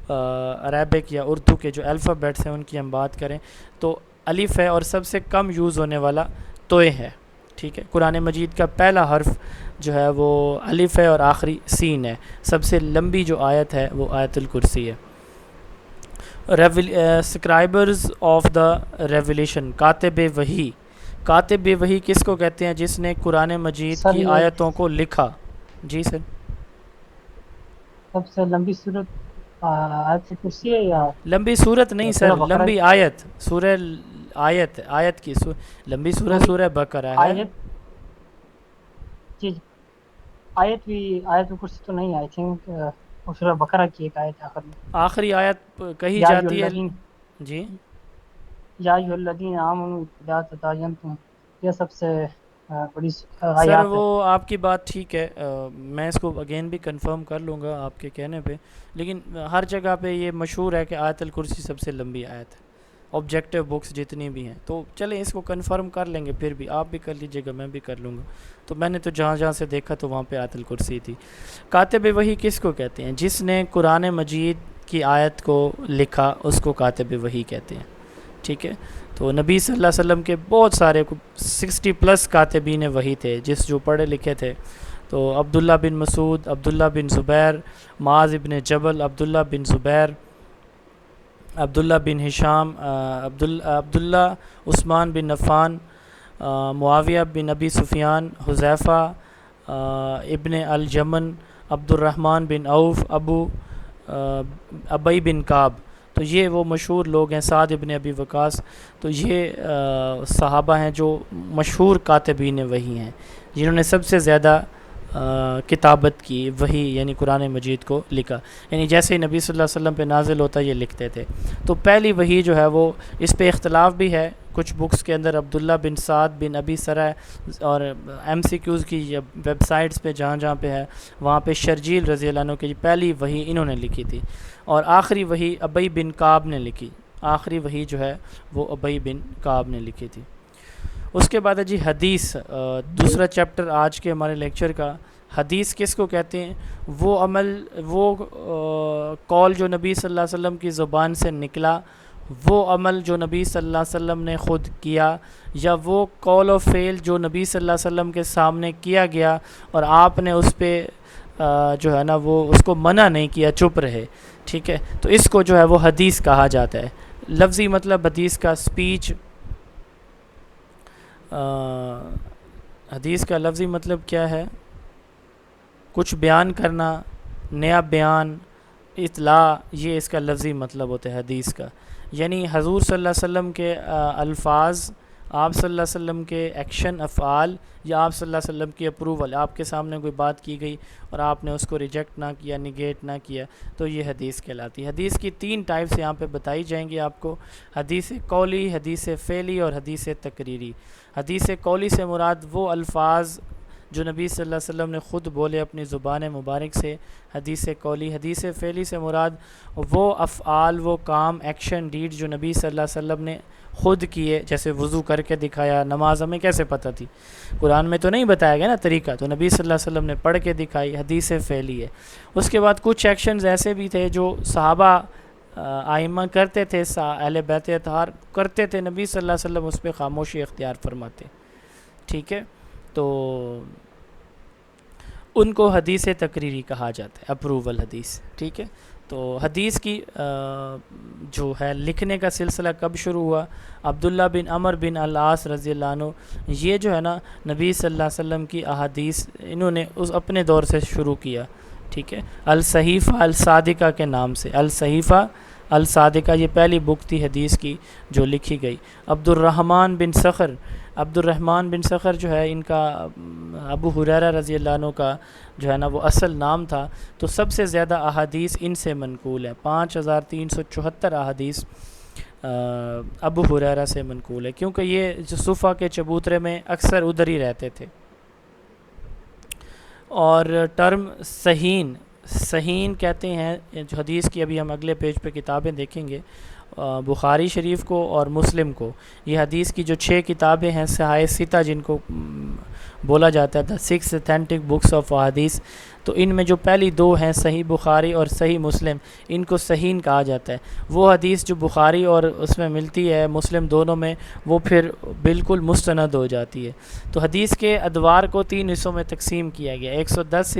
عربک یا اردو کے جو الفابیٹس ہیں ان کی ہم بات کریں تو الف ہے, اور سب سے کم یوز ہونے والا توئے ہے, ٹھیک ہے. قرآن مجید کا پہلا حرف جو ہے وہ الف ہے اور آخری سین ہے. سب سے لمبی جو آیت ہے وہ آیت الکرسی ہے. سکرائبرز آف دا ریولیشن, کاتب وحی. کاتب وحی کس کو کہتے ہیں؟ جس نے قرآن مجید کی آیتوں کو لکھا. جی سر. سب سے لمبی صورت آیت کرسی ہے یا لمبی صورت نہیں سر, لمبی آیت. سورہ آیت کی لمبی سورہ بقرہ ہے. آیت جی, آیت بھی آیت کرسی تو نہیں, آئی تھنک سورہ بقرہ کی ایک آیت آخر میں آخری آیت کہی جاتی ہے. جی, یا ایھا الذین آمنوا اذا تداینتم, یہ سب سے بڑی سر آیات وہ آپ کی بات ٹھیک ہے, میں اس کو اگین بھی کنفرم کر لوں گا آپ کے کہنے پہ, لیکن ہر جگہ پہ یہ مشہور ہے کہ آیت الکرسی سب سے لمبی آیت ہے آبجیکٹیو بکس جتنی بھی ہیں. تو چلیں اس کو کنفرم کر لیں گے, پھر بھی آپ بھی کر لیجئے گا, میں بھی کر لوں گا. تو میں نے تو جہاں سے دیکھا تو وہاں پہ آیت الکرسی تھی. کاتب وحی کس کو کہتے ہیں؟ جس نے قرآن مجید کی آیت کو لکھا اس کو کاتب وحی کہتے ہیں, ٹھیک ہے. تو نبی صلی اللہ علیہ وسلم کے بہت سارے 60+ کاتبین وحی تھے جس جو پڑھے لکھے تھے. تو عبداللہ بن مسعود, عبداللہ بن زبیر, معاذ ابن جبل, عبداللہ بن زبیر, عبداللہ بن ہشام, عبداللہ عثمان بن عفان, معاویہ بن ابی سفیان, حذیفہ, ابن الجمن، عبد الرحمن بن عوف، ابی بن کعب، تو یہ وہ مشہور لوگ ہیں، سعد ابن ابی وقاص، تو یہ صحابہ ہیں جو مشہور کاتبین وحی ہیں، جنہوں نے سب سے زیادہ کتابت کی وحی یعنی قرآن مجید کو لکھا، یعنی جیسے نبی صلی اللہ علیہ وسلم پہ نازل ہوتا ہے یہ لکھتے تھے۔ تو پہلی وحی جو ہے وہ، اس پہ اختلاف بھی ہے کچھ بکس کے اندر، عبداللہ بن سعد بن ابی سرح اور ایم سی کیوز کی ویب سائٹس پہ جہاں پہ ہے وہاں پہ شرجیل رضی اللہ عنہ کی پہلی وحی انہوں نے لکھی تھی، اور آخری وحی ابی بن کعب نے لکھی، آخری وحی جو ہے وہ ابی بن کعب نے لکھی تھی۔ اس کے بعد ہے جی حدیث، دوسرا چیپٹر آج کے ہمارے لیکچر کا۔ حدیث کس کو کہتے ہیں؟ وہ عمل، وہ قول جو نبی صلی اللہ علیہ وسلم کی زبان سے نکلا، وہ عمل جو نبی صلی اللہ علیہ وسلم نے خود کیا، یا وہ قول و فعل جو نبی صلی اللہ علیہ وسلم کے سامنے کیا گیا اور آپ نے اس پہ جو ہے نا وہ اس کو منع نہیں کیا، چپ رہے، ٹھیک ہے، تو اس کو جو ہے وہ حدیث کہا جاتا ہے۔ لفظی مطلب حدیث کا اسپیچ، حدیث کا لفظی مطلب کیا ہے؟ کچھ بیان کرنا، نیا بیان، اطلاع، یہ اس کا لفظی مطلب ہوتا ہے حدیث کا، یعنی حضور صلی اللہ علیہ وسلم کے الفاظ، آپ صلی اللہ علیہ وسلم کے ایکشن، افعال، یا آپ صلی اللہ علیہ وسلم کی اپروول، آپ کے سامنے کوئی بات کی گئی اور آپ نے اس کو ریجیکٹ نہ کیا، نگیٹ نہ کیا، تو یہ حدیث کہلاتی ہے۔ حدیث کی 3 ٹائپس یہاں پہ بتائی جائیں گی آپ کو، حدیث قولی، حدیث فعلی اور حدیث تقریری۔ حدیث قولی سے مراد وہ الفاظ جو نبی صلی اللہ علیہ وسلم نے خود بولے اپنی زبان مبارک سے، حدیث قولی۔ حدیث فعلی سے مراد وہ افعال، وہ کام، ایکشن، ڈیڈ جو نبی صلی اللہ علیہ وسلم نے خود کیے، جیسے وضو کر کے دکھایا، نماز ہمیں کیسے پتہ تھی؟ قرآن میں تو نہیں بتایا گیا نا طریقہ، تو نبی صلی اللہ علیہ وسلم نے پڑھ کے دکھائی، حدیث فعلی ہے۔ اس کے بعد کچھ ایکشنز ایسے بھی تھے جو صحابہ آئمہ کرتے تھے، اہل بیت اطہار کرتے تھے، نبی صلی اللہ علیہ وسلم اس پہ خاموشی اختیار فرماتے، ٹھیک ہے، تو ان کو حدیث تقریری کہا جاتا ہے، اپروول حدیث، ٹھیک ہے۔ تو حدیث کی جو ہے لکھنے کا سلسلہ کب شروع ہوا؟ عبداللہ بن عمر بن العاص رضی اللہ عنہ، یہ جو ہے نا نبی صلی اللہ علیہ وسلم کی احادیث انہوں نے اس اپنے دور سے شروع کیا، ٹھیک ہے، الصحیفہ الصادقہ کے نام سے، الصحیفہ الصادقہ یہ پہلی بک تھی حدیث کی جو لکھی گئی۔ عبد الرحمن بن سخر جو ہے ان کا ابو ہریرہ رضی اللہ عنہ کا جو ہے نا وہ اصل نام تھا، تو سب سے زیادہ احادیث ان سے منقول ہے، 5374 احادیث ابو ہریرہ سے منقول ہے، کیونکہ یہ جو صفا کے چبوترے میں اکثر ادھر ہی رہتے تھے۔ اور ٹرم صحیح کہتے ہیں جو حدیث کی، ابھی ہم اگلے پیج پہ کتابیں دیکھیں گے، بخاری شریف کو اور مسلم کو، یہ حدیث کی جو 6 کتابیں ہیں صحاح ستہ جن کو بولا جاتا ہے، 6 اتھینٹک بکس آف احادیث، تو ان میں جو پہلی 2 ہیں صحیح بخاری اور صحیح مسلم، ان کو صحیح کہا جاتا ہے۔ وہ حدیث جو بخاری اور اس میں ملتی ہے مسلم دونوں میں، وہ پھر بالکل مستند ہو جاتی ہے۔ تو حدیث کے ادوار کو 3 حصوں میں تقسیم کیا گیا، 110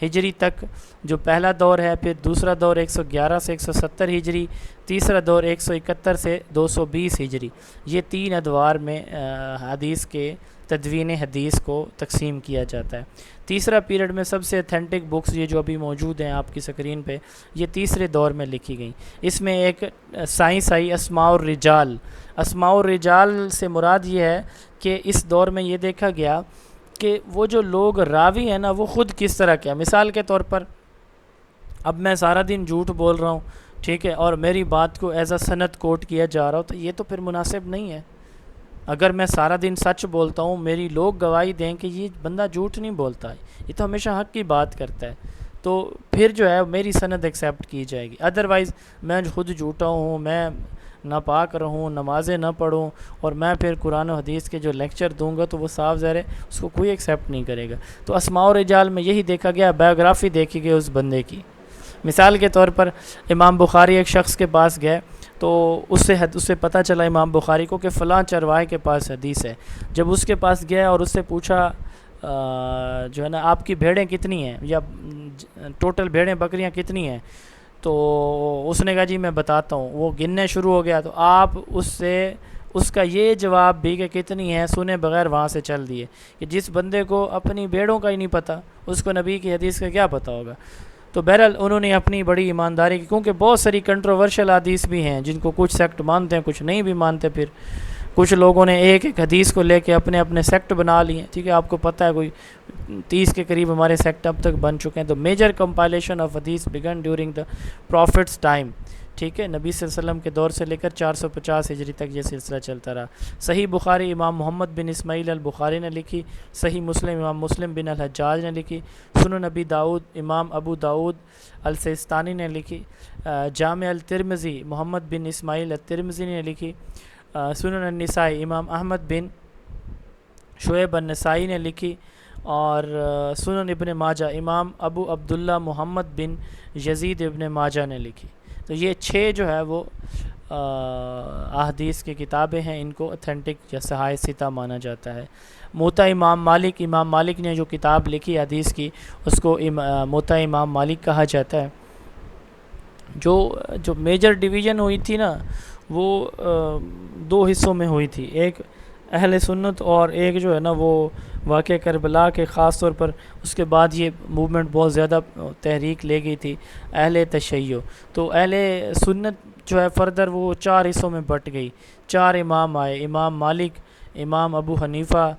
ہجری تک جو پہلا دور ہے، پھر دوسرا دور 111 سے 170 ہجری، تیسرا دور 171 سے 220 ہجری، یہ 3 ادوار میں حدیث کے تدوین حدیث کو تقسیم کیا جاتا ہے۔ تیسرا پیریڈ میں سب سے اتھینٹک بکس یہ جو ابھی موجود ہیں آپ کی سکرین پہ، یہ تیسرے دور میں لکھی گئیں۔ اس میں ایک سائنس آئی اسماء الرجال۔ اسماء الرجال سے مراد یہ ہے کہ اس دور میں یہ دیکھا گیا کہ وہ جو لوگ راوی ہیں نا وہ خود کس طرح کیا، مثال کے طور پر اب میں سارا دن جھوٹ بول رہا ہوں، ٹھیک ہے، اور میری بات کو ایز اے سند کوٹ کیا جا رہا ہو، تو یہ تو پھر مناسب نہیں ہے۔ اگر میں سارا دن سچ بولتا ہوں، میری لوگ گواہی دیں کہ یہ بندہ جھوٹ نہیں بولتا ہے، یہ تو ہمیشہ حق کی بات کرتا ہے، تو پھر جو ہے میری سند ایکسیپٹ کی جائے گی۔ ادروائز میں خود جھوٹا ہوں، میں ناپاک رہوں، نمازیں نہ پڑھوں، اور میں پھر قرآن و حدیث کے جو لیکچر دوں گا تو وہ صاف ظاہر ہے اس کو کوئی ایکسیپٹ نہیں کرے گا۔ تو اسماء الرجال میں یہی دیکھا گیا، بایوگرافی دیکھی گئی اس بندے کی۔ مثال کے طور پر امام بخاری ایک شخص کے پاس گئے تو اس سے پتہ چلا امام بخاری کو کہ فلاں چرواہے کے پاس حدیث ہے۔ جب اس کے پاس گیا اور اس سے پوچھا جو ہے نا آپ کی بھیڑیں کتنی ہیں، یا ٹوٹل بھیڑیں بکریاں کتنی ہیں، تو اس نے کہا جی میں بتاتا ہوں۔ وہ گننے شروع ہو گیا، تو آپ اس سے اس کا یہ جواب بھی کہ کتنی ہیں سنے بغیر وہاں سے چل دیے، کہ جس بندے کو اپنی بیڑوں کا ہی نہیں پتہ اس کو نبی کی حدیث کا کیا پتہ ہوگا۔ تو بہرحال انہوں نے اپنی بڑی ایمانداری کی، کیونکہ بہت ساری کنٹروورشل حدیث بھی ہیں جن کو کچھ سیکٹ مانتے ہیں کچھ نہیں بھی مانتے، پھر کچھ لوگوں نے ایک ایک حدیث کو لے کے اپنے اپنے سیکٹ بنا لیے، ٹھیک ہے، آپ کو پتہ ہے کوئی 30 کے قریب ہمارے سیکٹ اب تک بن چکے ہیں۔ تو میجر کمپائلیشن آف حدیث بگن ڈیورنگ دا پروفٹس ٹائم، ٹھیک ہے، نبی صلی اللہ علیہ وسلم کے دور سے لے کر 450 ہجری تک یہ سلسلہ چلتا رہا۔ صحیح بخاری امام محمد بن اسماعیل البخاری نے لکھی، صحیح مسلم امام مسلم بن الحجاج نے لکھی، سنن نبی داؤد امام ابو داؤد السیستانی نے لکھی، جامع الترمذی محمد بن اسماعیل الترمذی نے لکھی، سنن النسائی امام احمد بن شعیب النسائی نے لکھی، اور سنن ابن ماجہ امام ابو عبداللہ محمد بن یزید ابن ماجہ نے لکھی۔ تو یہ 6 جو ہے وہ احادیث کی کتابیں ہیں، ان کو اتھینٹک یا صحیح ستہ مانا جاتا ہے۔ موطا امام مالک نے جو کتاب لکھی حدیث کی اس کو موطا امام مالک کہا جاتا ہے۔ جو میجر ڈویژن ہوئی تھی نا وہ 2 حصوں میں ہوئی تھی، ایک اہل سنت اور ایک جو ہے نا وہ واقع کربلا کے، خاص طور پر اس کے بعد یہ موومنٹ بہت زیادہ تحریک لے گئی تھی اہل تشیع۔ تو اہل سنت جو ہے فردر وہ 4 حصوں میں بٹ گئی، 4 امام آئے، امام مالک، امام ابو حنیفہ،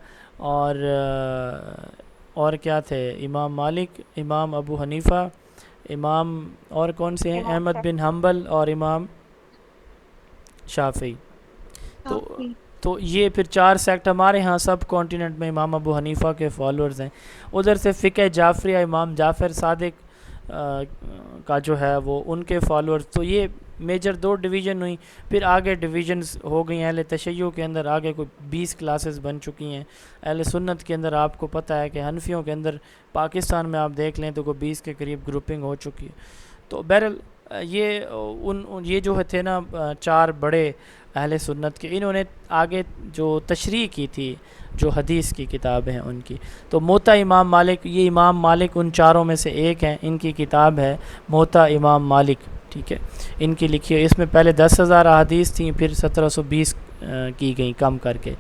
اور کیا تھے، امام مالک، امام ابو حنیفہ، امام اور کون سے ہیں، احمد بن حنبل اور امام شافعی۔ تو یہ پھر 4 سیکٹ ہمارے ہاں سب کانٹیننٹ میں امام ابو حنیفہ کے فالوورز ہیں۔ ادھر سے فقہ جعفریہ امام جعفر صادق کا جو ہے وہ ان کے فالوورز۔ تو یہ میجر 2 ڈویژن ہوئی، پھر آگے ڈویژنز ہو گئی ہیں۔ اہل تشیع کے اندر آگے کوئی 20 کلاسز بن چکی ہیں، اہل سنت کے اندر آپ کو پتہ ہے کہ حنفیوں کے اندر پاکستان میں آپ دیکھ لیں تو کوئی 20 کے قریب گروپنگ ہو چکی ہے۔ تو بہرحال یہ جو تھے نا 4 بڑے اہل سنت کے، انہوں نے آگے جو تشریح کی تھی جو حدیث کی کتاب ہیں ان کی، تو موطا امام مالک، یہ امام مالک ان 4 میں سے ایک ہیں، ان کی کتاب ہے موطا امام مالک، ٹھیک ہے، ان کی لکھی ہے۔ اس میں پہلے 10,000 احادیث تھیں، پھر 1720 کی گئیں کم کر کے۔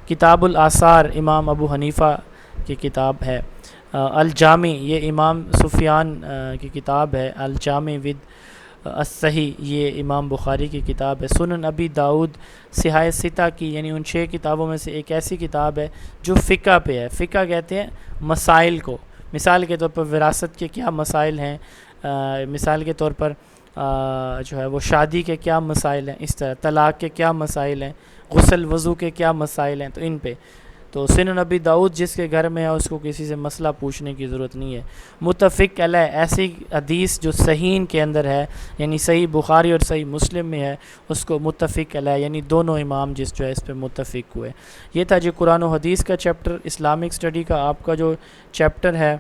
کتاب الآثار امام ابو حنیفہ کی کتاب ہے۔ الجامع یہ امام سفیان کی کتاب ہے، الجامع ود الصحیح یہ امام بخاری کی کتاب ہے۔ سنن ابی داؤد صحیح ستہ کی، یعنی ان 6 کتابوں میں سے ایک ایسی کتاب ہے جو فقہ پہ ہے۔ فقہ کہتے ہیں مسائل کو، مثال کے طور پر وراثت کے کیا مسائل ہیں، مثال کے طور پر جو ہے وہ شادی کے کیا مسائل ہیں، اس طرح طلاق کے کیا مسائل ہیں، غسل وضو کے کیا مسائل ہیں، تو ان پہ۔ تو سنن نبی داؤد جس کے گھر میں ہے اس کو کسی سے مسئلہ پوچھنے کی ضرورت نہیں ہے۔ متفق علیہ ایسی حدیث جو صحیح کے اندر ہے، یعنی صحیح بخاری اور صحیح مسلم میں ہے، اس کو متفق علیہ، یعنی دونوں امام جس جو ہے اس پہ متفق ہوئے۔ یہ تھا جی قرآن و حدیث کا چیپٹر۔ اسلامک اسٹڈی کا آپ کا جو چیپٹر ہے